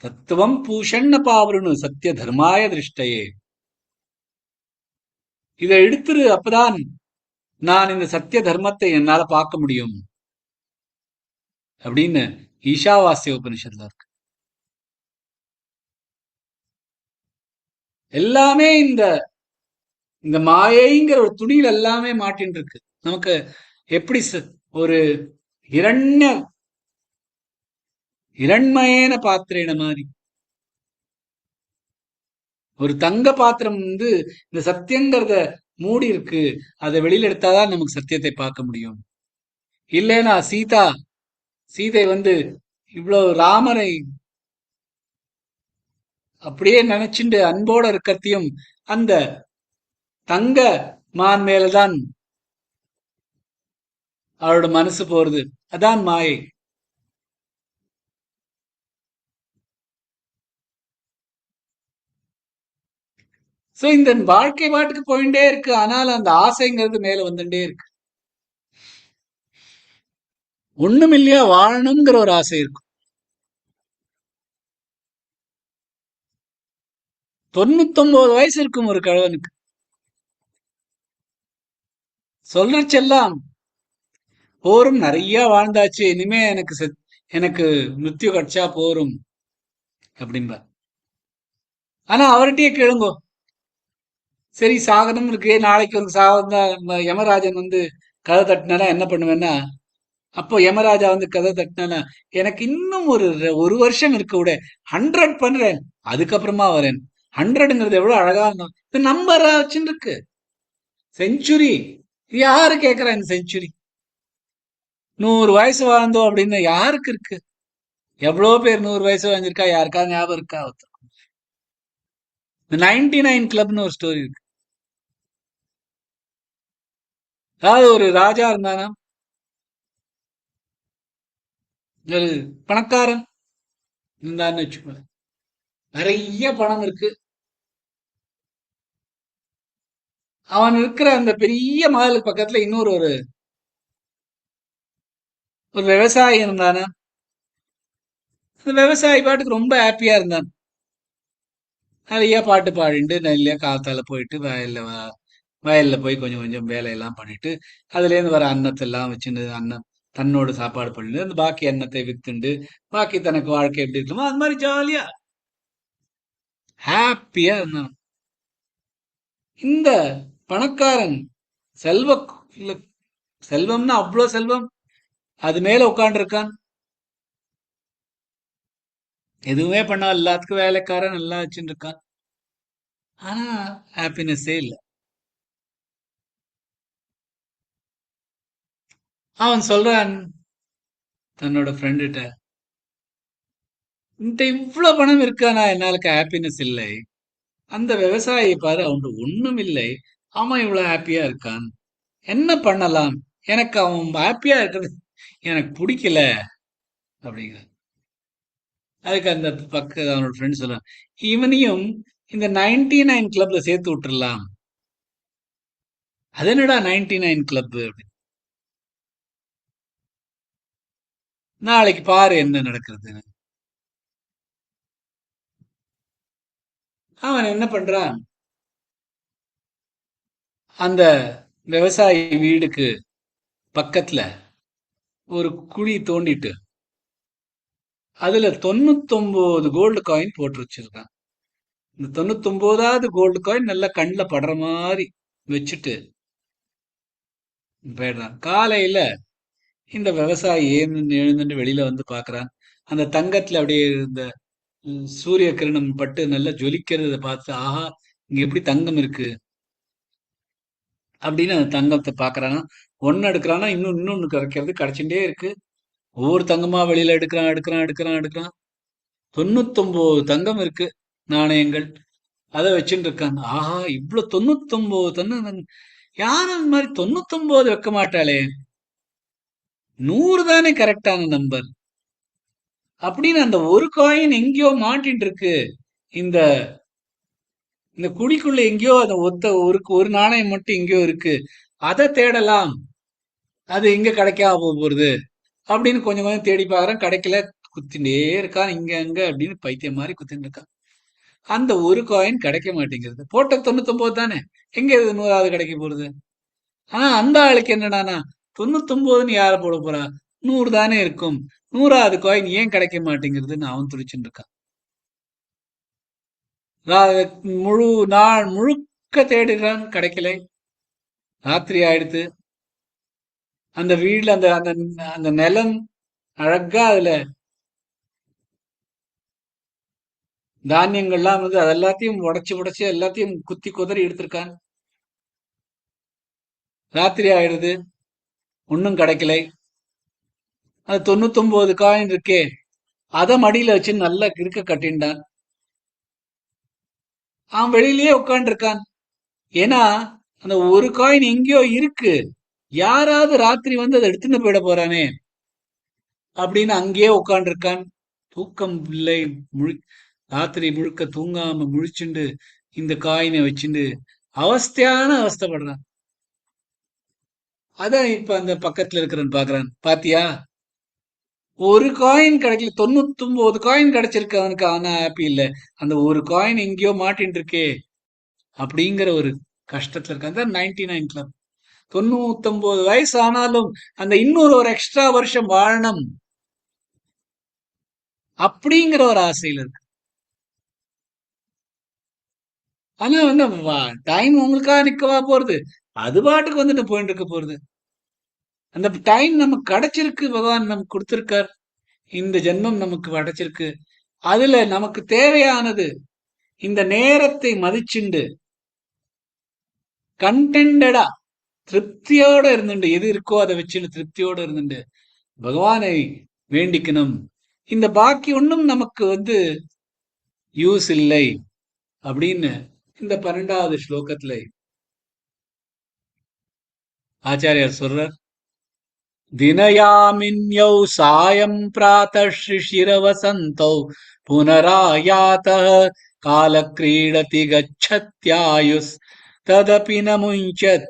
தத்துவம் பூஷண்ண பாவருணு சத்திய தர்மாய திருஷ்டயே. இதை எடுத்துரு, அப்பதான் நான் இந்த சத்திய தர்மத்தை என்னால பார்க்க முடியும் அப்படின்னு ஈஷாவாஸ்ய உபனிஷத்துல இருக்கு. எல்லாமே இந்த இந்த மாயைங்கிற ஒரு துணியில் எல்லாமே மாட்டின்னு இருக்கு. நமக்கு எப்படி ஒரு இரண்மயேன பாத்திரேன மாதிரி ஒரு தங்க பாத்திரம் இந்த சத்தியங்கிறத மூடி இருக்கு. அதை வெளியில எடுத்தாதான் நமக்கு சத்தியத்தை பார்க்க முடியும். இல்லைன்னா சீதை இவ்வளவு ராமரை அப்படியே நினைச்சுண்டு அன்போட இருக்கத்தையும் அந்த தங்க மான் மேலதான் அவரோட மனசு போறது. அதான் மாயை. சோ இந்த வாழ்க்கை பாட்டுக்கு போயிட்டே இருக்கு. ஆனால் அந்த ஆசைங்கிறது மேல வந்துட்டே இருக்கு. ஒண்ணும் இல்லையா, வாழணுங்கிற ஒரு ஆசை இருக்கும். 99 வயசு இருக்கும் ஒரு கிழவனுக்கு. சொல்றச்செல்லாம் போரும், நிறைய வாழ்ந்தாச்சு, இனிமே எனக்கு மிருத்யு கிடைச்சா போரும் அப்படின்பா. ஆனா அவர்கிட்டயே கேளுங்கோ, சரி சாகனம் இருக்கு, நாளைக்கு ஒரு சாகந்தா யமராஜன் கதை தட்டினா என்ன பண்ணுவேன்னா, அப்போ யமராஜா கதை தட்டினா, எனக்கு இன்னும் ஒரு வருஷம் இருக்கு விட, 100 பண்றேன், அதுக்கப்புறமா வரேன். 100ங்கிறது எவ்வளவு அழகா இந்த நம்பரா வச்சுன்னு இருக்கு. செஞ்சுரி யாரு கேக்குறா? இந்த செஞ்சுரி 100 வயசு வாழ்ந்தோம் அப்படின்னு யாருக்கு இருக்கு? எவ்வளவு பேர் 100 வயசு வாழ்ந்திருக்கா? யாருக்காவது ஞாபகம் இருக்கா? இந்த 99 கிளப்னு ஒரு ஸ்டோரி இருக்கு. அதாவது ஒரு ராஜா இருந்தானா, ஒரு பணக்காரன் இருந்தான்னு வச்சுக்கோங்க, நிறைய பணம் இருக்கு. அவன் இருக்கிற அந்த பெரிய மகளுக்கு பக்கத்துல இன்னொரு ஒரு விவசாயி இருந்தானா. அந்த விவசாயி பாட்டுக்கு ரொம்ப ஹாப்பியா இருந்தான். நிறைய பாட்டு பாடிட்டு நிறைய காத்தால போயிட்டு வயல்ல போய் கொஞ்சம் கொஞ்சம் வேலையெல்லாம் பண்ணிட்டு, அதுல இருந்து வர அன்னத்தை எல்லாம் வச்சுட்டு அன்னம் தன்னோட சாப்பாடு பண்ணிட்டு அந்த பாக்கி அன்னத்தை வித்துண்டு பாக்கி தனக்கு வாழ்க்கை எப்படி இருக்குமோ அது மாதிரி ஜாலியா ஹாப்பியா இருந்தான். இந்த பணக்காரன் செல்வ இல்ல, செல்வம்னா அவ்வளோ செல்வம், அது மேல உட்காந்துருக்கான். எதுவுமே பண்ணா, எல்லாத்துக்கும் வேலைக்காரன் எல்லாம் வச்சுட்டு இருக்கான். ஆனா ஹாப்பினஸ்ஸே இல்ல. அவன் சொல்றான் தன்னோட ஃப்ரெண்டுகிட்ட, "என்கிட்ட இவ்வளவு பணம் இருக்கானா, என்னால ஹாப்பினஸ் இல்லை. அந்த விவசாயி பாரு, அவன்கிட்ட ஒண்ணும் இல்லை, அவன் இவ்வளவு ஹாப்பியா இருக்கான். என்ன பண்ணலாம்? எனக்கு அவன் ஹாப்பியா இருக்கிறது எனக்கு பிடிக்கல." அப்படிங்கிற. அதுக்கு அந்த அவனோட ஃப்ரெண்ட் சொல்றான், இவனையும் இந்த 99 கிளப்ல சேர்த்து விட்டுறலாம். அது என்னடா 99 கிளப்? நாளைக்கு பாரு என்ன நடக்குதுன்னு. அவன் என்ன பண்றான், அந்த விவசாயி வீடுக்கு பக்கத்துல ஒரு குழி தோண்டிட்டு அதுல 99 கோல்டு காயின் போட்டு வச்சிருக்கான். இந்த 99வது கோல்டு காயின் நல்லா கண்ணுல படுற மாதிரி வச்சுட்டு போயிடுறான். காலையில இந்த விவசாயி எழுந்துட்டு வெளியில வந்து பாக்குறான். அந்த தங்கத்துல அப்படியே இந்த சூரிய கிரணம் பட்டு நல்லா ஜொலிக்கிறத பார்த்து, ஆஹா, இங்க எப்படி தங்கம் இருக்கு அப்படின்னு அந்த தங்கத்தை பாக்குறானா. ஒன்னு எடுக்கிறானா, இன்னொன்னு கிடைக்கிறது, கிடைச்சுட்டே இருக்கு. ஒவ்வொரு தங்கமா வெளியில எடுக்கிறான் எடுக்கிறான் எடுக்கிறான் எடுக்கிறான். 99 தங்கம் இருக்கு, நாணயங்கள். அதை வச்சுட்டு இருக்கான். ஆஹா, இவ்வளவு 99 தங்கம், யாரும் அந்த மாதிரி 99 வைக்க மாட்டாளே, 100 தானே கரெக்டான நம்பர் அப்படின்னு அந்த ஒரு காயின் எங்கேயோ மாட்டிட்டு இருக்கு. இந்த இந்த குழிக்குள்ள எங்கேயோ அந்த ஒரு நாணயம் மட்டும் எங்கேயோ இருக்கு, அதை தேடலாம். அது எங்க கிடைக்காம போறது அப்படின்னு கொஞ்சம் கொஞ்சம் தேடி பார்க்கறான். கிடைக்கல. குத்திண்டே இருக்கான் இங்க அங்க அப்படின்னு பைத்தியம் மாதிரி குத்திட்டு இருக்கான். அந்த ஒரு காயின் கிடைக்க மாட்டேங்கிறது. போட்ட 99 தானே, எங்க இது 100வது கிடைக்க போறது? ஆனா அந்த ஆளுக்கு என்னடானா, 99ன்னு யார போட போறா, 100 தானே இருக்கும், 100வது காயின் ஏன் கிடைக்க மாட்டேங்கிறதுன்னு அவன் துடிச்சுட்டு இருக்கான். முழு நாள் முழுக்க தேடுறான், கிடைக்கல. ராத்திரி ஆயிடுத்து. அந்த வீடுல அந்த அந்த அந்த நிலம் அழகா, அதுல தானியங்கள்லாம் வந்து அது எல்லாத்தையும் உடைச்சு உடைச்சு எல்லாத்தையும் குத்தி குதறி எடுத்திருக்கான். ராத்திரி ஆயிடுது, ஒன்னும் கிடைக்கல. அது 99 காயின் இருக்கே, அத மடியில வச்சு நல்லா இருக்க கட்டின்டான். அவன் வெளியிலேயே உட்காந்துருக்கான். ஏன்னா அந்த ஒரு காயின் எங்கேயோ இருக்கு, யாராவது ராத்திரி வந்து அதை எடுத்துன்னு போயிட போறானே அப்படின்னு அங்கேயே உட்காந்துருக்கான். தூக்கம் இல்லை. முழு ராத்திரி முழுக்க தூங்காம முழிச்சுண்டு இந்த காயினை வச்சுண்டு அவஸ்தையான அவஸ்தைப்படுறான். அதான் இப்ப அந்த பக்கத்துல இருக்கிறவன் பாக்குறான். பாத்தியா, ஒரு காயின் கிடைக்கல, 99 காயின் கிடைச்சிருக்கு அவனுக்கு, ஆனா ஹாப்பி இல்ல. அந்த ஒரு காயின் எங்கேயோ மாட்டின்னு இருக்கே அப்படிங்கிற ஒரு கஷ்டத்துல இருக்கான். அதான் 99 கிளப். 99 வயசு ஆனாலும் அந்த இன்னொரு ஒரு எக்ஸ்ட்ரா வருஷம் வாழணும் அப்படிங்கிற ஒரு ஆசையில இருக்கு. ஆனா வந்து டைம் உங்களுக்காக நிக்கவா போறது, அது பாட்டுக்கு வந்துட்டு போயிட்டு இருக்க போறது. அந்த டைம் நமக்கு கிடைச்சிருக்கு, பகவான் நமக்கு கொடுத்திருக்கார். இந்த ஜென்மம் நமக்கு கிடைச்சிருக்கு. அதுல நமக்கு தேவையானது இந்த நேரத்தை மதிச்சுண்டு கண்டென்டடா திருப்தியோட இருந்துண்டு, எது இருக்கோ அதை வச்சுட்டு திருப்தியோட இருந்துண்டு பகவானை வேண்டிக்கணும். இந்த பாக்கி ஒன்றும் நமக்கு வந்து யூஸ் இல்லை அப்படின்னு இந்த 12வது ஸ்லோகத்துல ஆச்சாரியார் சொல்றார். தினயாமின்யௌ சாயம் பிராतः शिशिरवसन्तौ पुनरायातः कालक्रीडति गच्छत्यायुस् तदपि न मुञ्चत्याशावायुः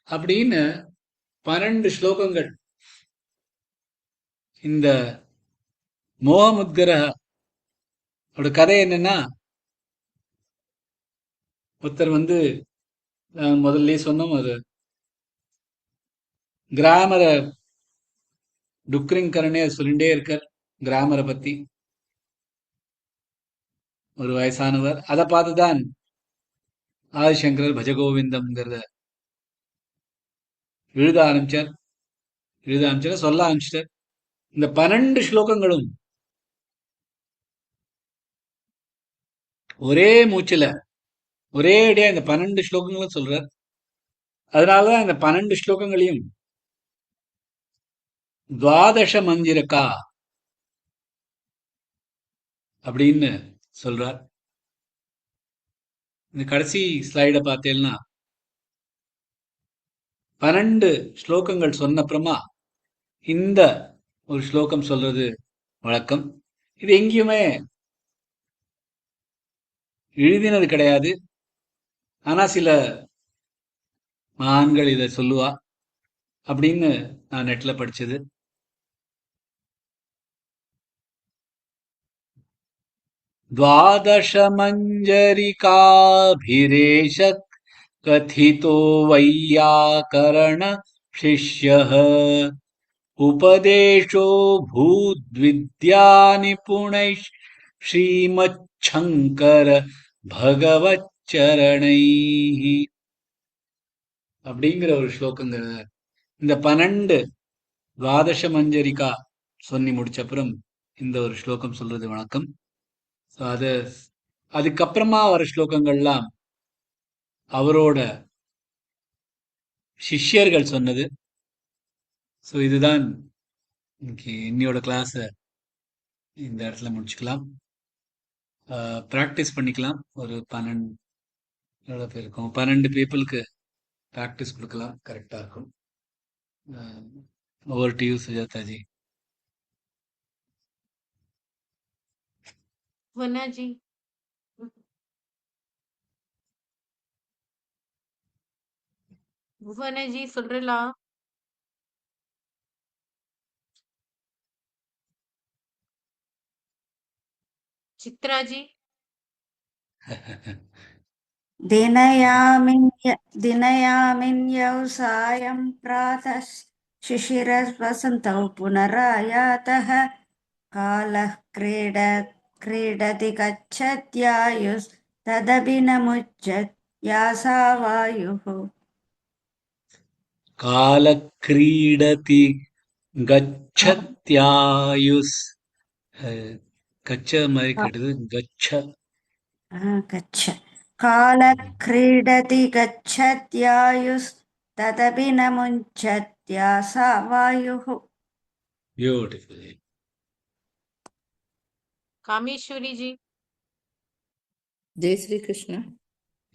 அப்படின்னு 12 ஸ்லோகங்கள். இந்த மோகமுத்கர ஒரு கதை என்னன்னா, ஒருத்தர் வந்து முதல்ல சொன்னோம், ஒரு கிராமரை டுக்ரிங் கரனே சொல்லிட்டே இருக்கார் கிராமரை பத்தி. ஒரு வயசானவர். அதை பார்த்துதான் ஆதிசங்கரர் பஜகோவிந்தம்ங்கிறத எழுத ஆரம்பிச்சார். சொல்ல ஆரம்பிச்சிட்டார். இந்த 12 ஸ்லோகங்களும் ஒரே மூச்சுல ஒரே அடியா இந்த 12 ஸ்லோகங்களும் சொல்றார். அதனாலதான் இந்த 12 ஸ்லோகங்களையும் துவாதச மந்திரக்கா அப்படின்னு சொல்றார். இந்த கடைசி ஸ்லைட பார்த்தேன்னா 12 ஸ்லோகங்கள் சொன்னப்புறமா இந்த ஒரு ஸ்லோகம் சொல்றது வழக்கம். இது எங்கேயுமே எழுதினது கிடையாது. ஆனா சில மகான்கள் இதை சொல்லுவா அப்படின்னு நான் நெட்ல படிச்சது. द्वादशमञ्जरिकाभिरेष कथितो वैयाकरण शिष्यः उपदेशो भूद्विद्यानिपुणैः श्रीमच्छङ्कर भगवच्चरणैः அப்படிங்கிற ஒரு ஸ்லோகங்கிற இந்த 12 துவாதச மஞ்சரிகா சொல்லி முடிச்ச அப்புறம் இந்த ஒரு ஸ்லோகம் சொல்றது வழக்கம். So அதுக்கப்புறமா வர ஸ்லோகங்கள்லாம் அவரோட சிஷ்யர்கள் சொன்னது. ஸோ இதுதான் இன்னைக்கு இன்னையோட கிளாஸை இந்த இடத்துல முடிச்சுக்கலாம். ப்ராக்டிஸ் பண்ணிக்கலாம். ஒரு 12 எவ்வளோ பேர் இருக்கும், 12 பீப்புளுக்கு ப்ராக்டிஸ் கொடுக்கலாம். கரெக்டாக இருக்கும். ஓவர் டு யூ சுஜாதாஜி. वना जी वना जी சொல்றீங்களா? चित्रा जी दिनयामिन्यौ सायं प्रातः शिशिरवसन्तौ पुनरायातः कालः क्रीडति गच्छत्यायुस्तदपि न मुच्यत्यासावायुः காலக்ரீடதி கச்சத்யாயுஸ். கச்ச மாதிரி கேட்டது. गच्छ कालः क्रीडति गच्छत्यायुस्तदपि न मुञ्चत्यासावायुः பியூட்டிஃபுல். कामेश्वरी जी जय श्री कृष्ण।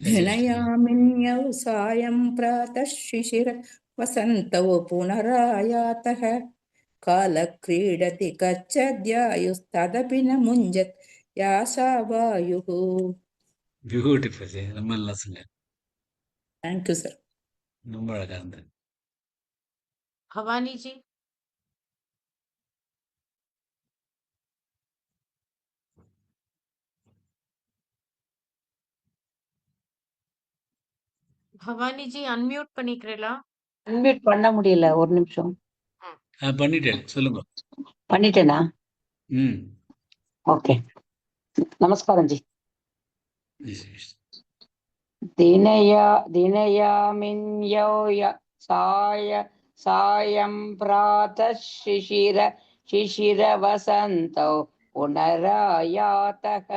धिनयामिन्यौ सायं प्रातः शिशिर वसन्तौ पुनरायातः कालक्रीडति गच्छद्यायुस्तदपि न मुञ्जत् यासावायुः। பியூட்டிஃபுல். ரொம்ப நல்லா சொன்னேன். Thank you sir. ரொம்ப அழகா இருந்தது. भवानी जी भवानी जी अनम्यूट பண்ணிக்கிறீங்களா? அன்மியூட் பண்ண முடியல, ஒரு நிமிஷம். பண்ணிட்டேன், சொல்லுங்க. பண்ணிட்டேனா? ம். ஓகே. நமஸ்காரம் ஜி. Yes, yes. दिनयामिन्यौ सायं प्रातः शिशिरवसन्तौ पुनरायातः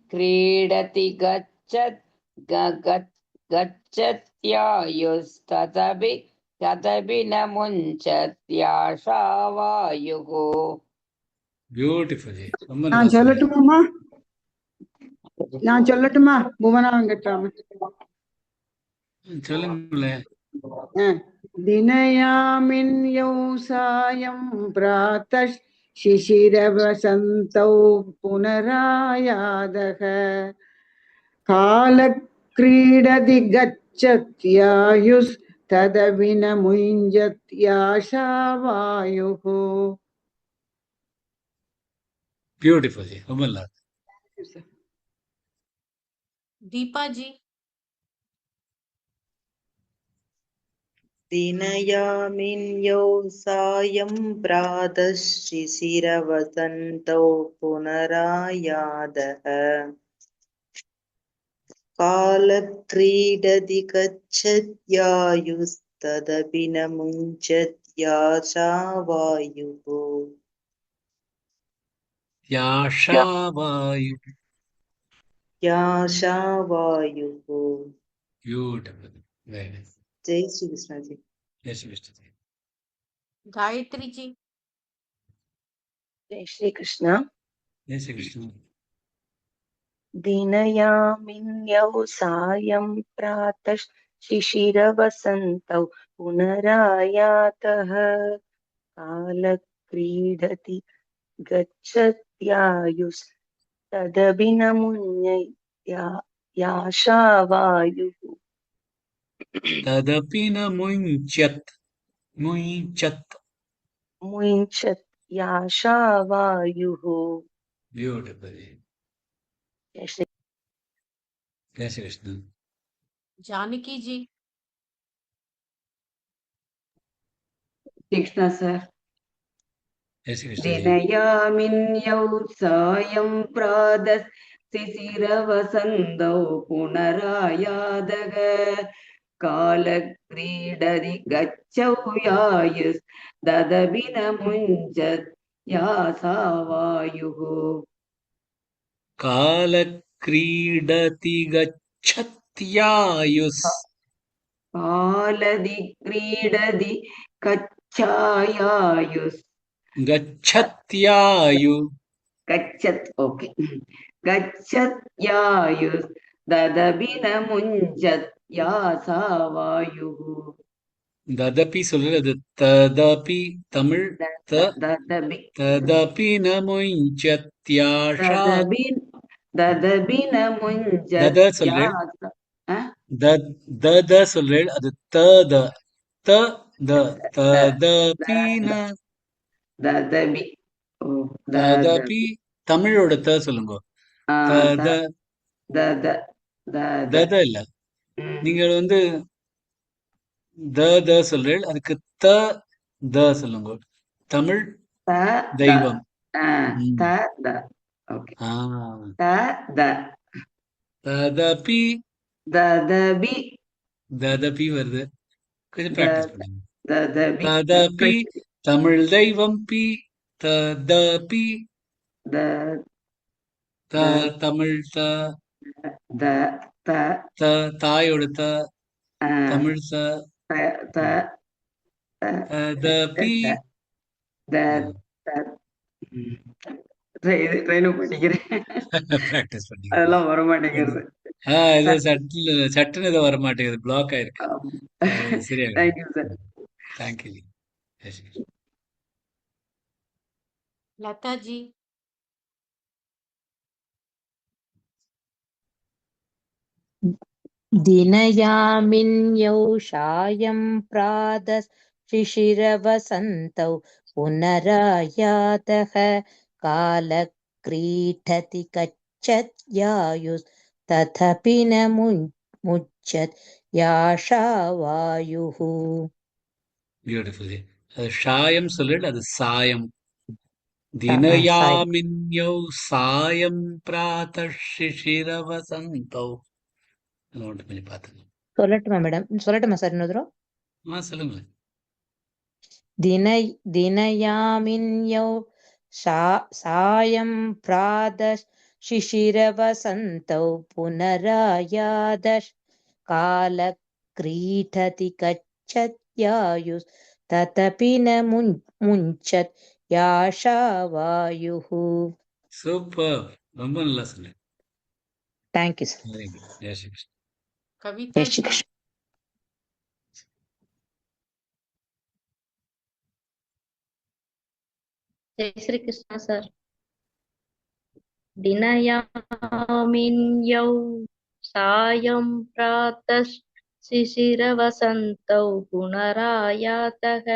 क्रीडति गच्छत्यायुस्तदपि न मुञ्चत्याशावायुः. பியூட்டிஃபுல். ரொம்ப நல்லா நான் சொன்னீங்க. சொல்லட்டுமா புவனா வெங்கட்ராமன். சொல்லுங்களேன். தினயாமின்யௌ சாயம் பிராத்தः शिशिरवसन्तौ पुनरायादः कालक्रीडति गच्छत्यायुस्तदपि न मुञ्जत्याशावायुः. பியூட்டிஃபுல். ரொம்ப நல்லா. दीपा जी दिनयामिन्यौ सायं प्रातःशिशिरवसन्तौ पुनरायादः कालक्रीडति गच्छत्यायुस्तदपि न मुञ्चत्याशावायुः याशावायु. याशावायुः Beautiful. Very nice. जय श्री कृष्ण जी Yes, Mr. Ji. Gayatri ji जय श्री कृष्ण Yes, Krishna. दिनयामिन्यौ सायं प्रातः शिशिरवसन्तौ पुनरायातः कालक्रीडति गच्छत्यायुस्तदभिनमुञ्य याशावायुः Tadapi na munchat. Munchat. मुञ्चत् याशावायुः Beautiful. जय Shri Yes, Krishna. Janaki ji Krishna sir Yes, Krishna Ji. दिनयामिन्यौ सायं प्रातः शिशिरवसन्तौ पुनरायादः कालक्रीडति गच्छौ यायुस्तदपि न मुञ्चत् यासावायुः कालक्रीडति गच्छत्यायुस्. कालदि क्रीडति कच्छायायुस् गच्छत्यायु. गच्छत् ओके गच्छत् यायुस् ददपि न मुञ्चत् यासावायुः ததபி சொல்றது அது ததபி தமிழ் த ददपि ததபி ந முஞ்சத்யாஷா ददपि ददपि न मुञ्चत् தத சொல்றேன் यास தத சொல்றேன் அது தத த த ததபி ந ददपि ओ ததபி ददपि தமிழோட த சொல்லுங்க தத दद दद தத இல்ல நீங்க வந்து த சொல்றேன் அதுக்கு த த சொல்லுங்க தமிழ் त द தெய்வம் त द ओके ஆ त द ததபி ददपि ததபி வருது கொஞ்சம் பிராக்டிஸ் பண்ணுங்க ददपि ததபி தமிழ் தெய்வம் பி ததபி द த தமிழ் த द त த தாயோட த தமிழ் த त ததபி द ட்ரெயினும் பண்ணிக்கிறேன் பிராக்டிஸ் பண்ணிங்க அதெல்லாம் வர மாட்டேங்கிறது ஏதோ சட்டுன்னு ஏதோ வர மாட்டேங்குது பிளாக் ஆயிருக்கு சரியாயிடும் thank you sir thank you Lata ji दिनयामिन्यौ सायं प्रातः शिशिरवसन्तौ पुनरायातः कालक्रीडति गच्छत्यायुस्तथपि न मुच्यत् याशावायुः பியூட்டிஃபுல் அது ஷாயம் சொல்லிட்டு அது சாயம் सायं தினயாமின்யௌ சாயம் பிராத சிசிரவசந்தௌ நோட் பண்ணி பார்த்துங்க சொல்லட்டுமா மேடம் சொல்லட்டுமா சார் இன்னொரு சொல்லுங்களேன் दिनयामिन्यौ सायं प्रातः शिशिरवसन्तौ पुनरायादः कालक्रीडति गच्छत्यायुस्तथपि न मुञ्चत् याशावायुः சூப்பர் ரொம்ப நல்லா சொன்னேன் Thank you, sir. Very good ஜெய் ஸ்ரீ கிருஷ்ணா कविता जय श्री जी कृष्ण जय श्री कृष्ण सर दिनयामिन्यौ सायं प्रातः शिशिरवसन्तौ पुनरायातः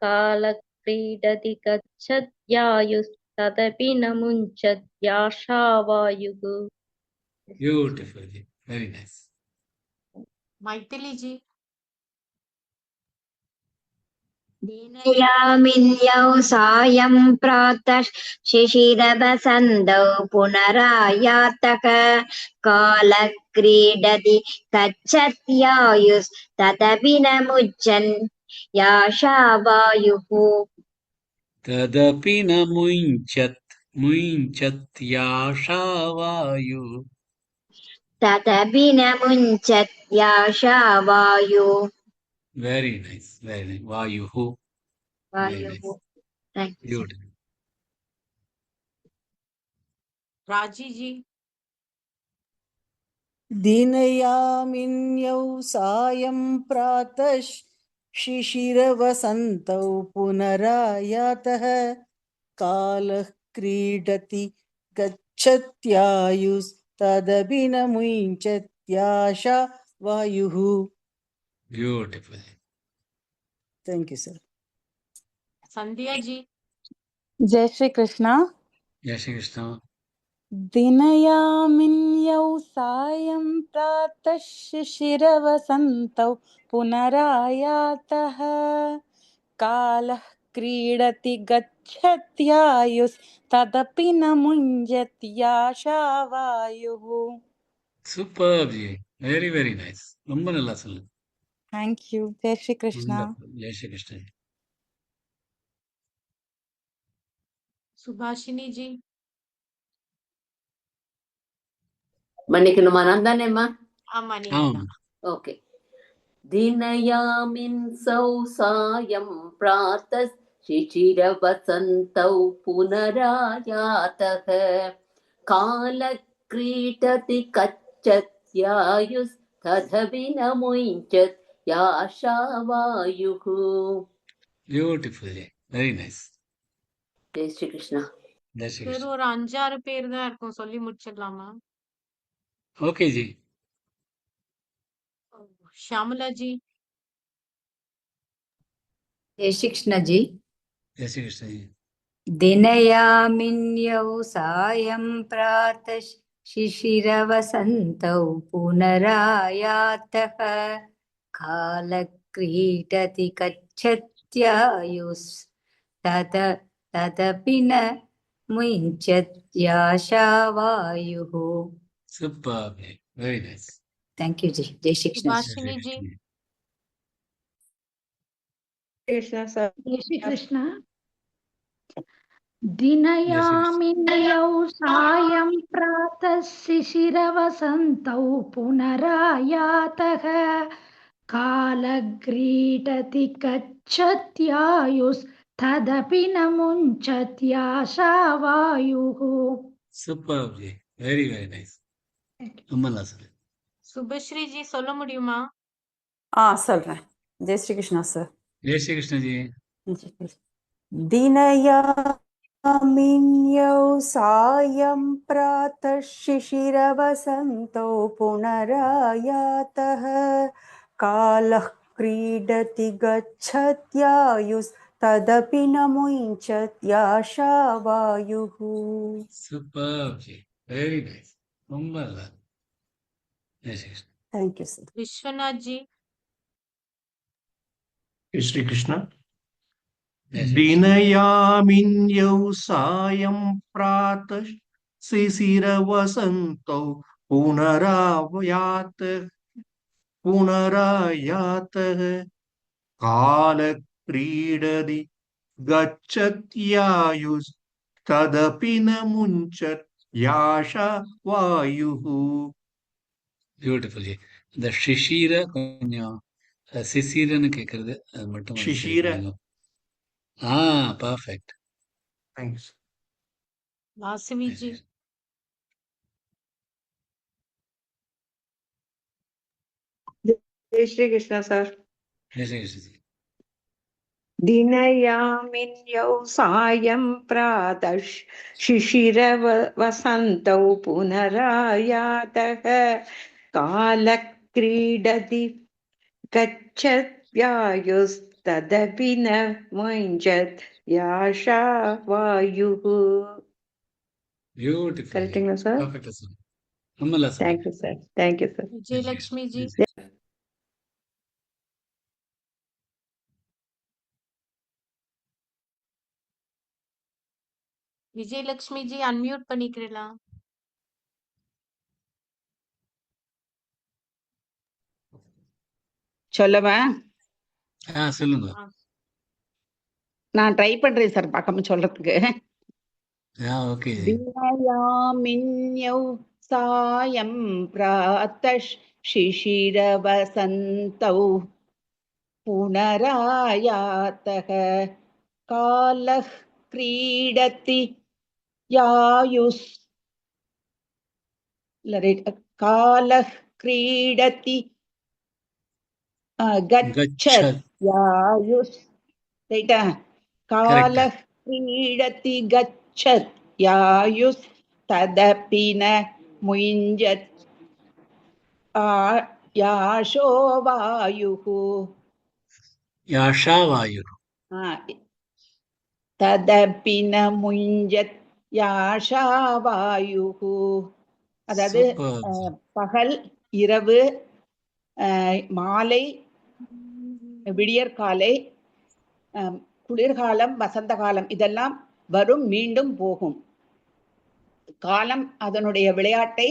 कालक्रीडति गच्छत्यायुस्तदपि न मुञ्चत् याशावायुः பியூட்டிஃபுல் வெரி நைஸ் मैथिली जी दीनयामिन्यौ सायं प्रातः शिशिरवसन्तौ पुनरायातः कालक्रीडति गच्छत्यायुस्तदपि न मुच्यन् याशावायुः तदपि न मुञ्चत्याशावायुः तदपि न मुञ्चत् याशावायुः वेरी नैस वायुः वेरी वायुः नैस Thank you, sir. ब्यूटिफुल राजी जी दीनयामिन्यौ सायं प्रातः शिशिरवसन्तौ पुनरायातः कालः क्रीडति गच्छत्यायुस्तदपि न मुञ्चत्याशा वायुः beautiful thank you sir Sandhya ji जय श्री कृष्ण जय श्री कृष्ण दिनयामिन्यौ सायं प्रातः शिशिरवसन्तौ पुनरायातः कालः क्रीडति गच्छत्यायुस्तदपि न मुञ्जत् याशावायुः சூப்பர் ஜி வெரி நைஸ் ரொம்ப நல்லா சொல்லு थैंक यू जय श्री कृष्ण Wonderful. ஜெய் ஸ்ரீ கிருஷ்ணன் सुभाषिनी जी மன்னிக்கணுமா? நான் தானேம்மா? ஆமா நீங்க தான் ஓகே. दिनयामिन्सौ सायं प्रातः शिशिरवसन्तौ पुनरायातः कालक्रीडति गच्छत्यायुस्तदपि न मुञ्चत् याशावायुः. பியூட்டிஃபுல் ஜி வெரி நைஸ் ஜெய் ஸ்ரீ கிருஷ்ணா. ஜெய் ஸ்ரீ சரி கிருஷ்ணன் ஒரு 5-6 பேர் தான் இருக்கும் சொல்லி முடிச்சிடலாமா ஓகே ஜி श्यामला जी जय श्री कृष्ण जी ஜெய் ஸ்ரீ கிருஷ்ணன் ஜி दिनयामिन्यौ सायं प्रातः शिशिरवसन्तौ पुनरायातः कालक्रीडति गच्छत्यायुस्तदपि न मुञ्चत् याशावायुः super very nice thank you ji जय श्री कृष्ण सुभाषिनी जी कृष्ण सर जय श्री कृष्ण जय श्री कृष्ण दिनयामिन्यौ सायं प्रातः शिशिरवसन्तौ पुनरायातः कालक्रीडति गच्छत्यायुस्तदपि न मुञ्चत् याशावायुः சூப்பர் ஜி வெரி நைஸ் ரொம்ப நல்லா சொல்லு சுபஸ்ரீ ஜி சொல்ல முடியுமா சொல்றேன் जय श्री कृष्ण सर ஜெய் ஸ்ரீ கிருஷ்ணன் ஜி दिनयामिन्यौ सायं प्रातः शिशिरवसन्तौ पुनरायातः कालः क्रीडति गच्छत्यायुस्तदपि न मुञ्चत् याशावायुः சூப்பர் ஜி வெரி நைஸ் ரொம்ப நல்லா ஜெய் Shri Krishnan thank you sir Vishwanath ji Shri Krishna जय श्री कृष्ण दिनयामिन्यौ सायं प्रातः शिशिरवसन्तौ पुनरायातः कालक्रीडति गच्छत्यायुस्तदपि न मुञ्चत् याशावायुः பியூட்டிஃபுல் ஜி இந்த ஷிஷீர கொஞ்சம் சிசிரன்னு கேட்கறது அது மட்டும் கொஞ்சம் சரி शिशिर பண்ணுங்க பர்ஃபெக்ட் थैंक्स वासवी जी जय श्री कृष्ण सर जय श्री कृष्ण जी दिनयामिन्यौ सायं प्रातः शिशिरवसन्तौ पुनरायातः कालक्रीडति गच्छत्यायुस्तदपि न मुञ्चत् याशावायुः பியூட்டிஃபுல் करेक्टिंग सर பர்ஃபெக்டா சொன்னீங்க ரொம்ப நல்லா சொன்னீங்க थैंक यू सर विजय लक्ष्मी जी जय श्री कृष्ण விஜயலட்சுமி ஜி அன்மியூட் பண்ணிக்கிறலாம். சொல்லவா? சொல்லுங்க. நான் ட்ரை பண்றேன் சார் பார்க்காம சொல்றதுக்கு. ஓகே. தினயாமின்யௌ சாயம் பிராத்தஷ் சிசிர வசந்தௌ புனராயாத்தக காலः क्रीडति யாயுஸ் காலः क्रीडति गच्छत् யாயுஸ் ரைட்டா? காலः क्रीडति गच्छत् யாயுஸ் ததபி ந முஞ்சத் யாஷோ வாயுः யாஷா வாயுः ததபி ந முஞ்சத் யாஷா வாயுः. அதாவது பகல், இரவு, மாலை, விடியற்காலை, குளிர்காலம், வசந்த காலம் இதெல்லாம் வரும், மீண்டும் போகும். காலம் அதனுடைய விளையாட்டை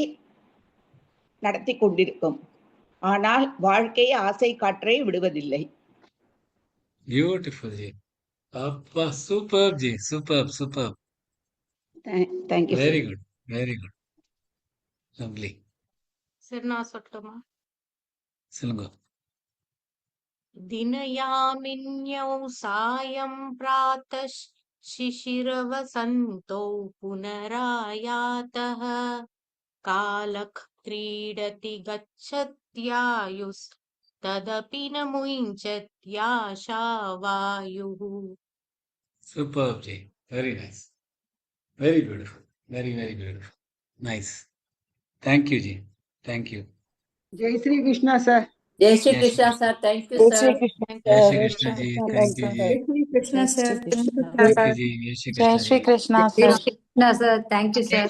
நடத்தி கொண்டிருக்கும். ஆனால் வாழ்க்கை ஆசை காற்றை விடுவதில்லை. பியூட்டிஃபுல் ஜி. அப்பா, super ji, super super. Thank you. Very good, very good, lovely. சரி, நான் சொல்லட்டுமா? சொல்லுங்க. दिनयामिन्यौ सायं प्रातः शिशिरवसन्तौ पुनरायातः कालः क्रीडति गच्छत्यायुस्तदपि न मुञ्चत्याशा वायुः. Superb Jay. Very nice. Very beautiful. Very, very beautiful. Nice. Thank you, Ji. Thank you. Jai Sri Krishna, sir. Jai Shri Krishna, sir. Thank you, sir. Jai Shri Krishna Ji. Thank you, Ji. Jai Shri Krishna, sir. Thank you, Ji. Jai Shri Jai Krishna Shri Ji. Krishna, Jai sir. Shri Krishna, sir. Thank you, sir.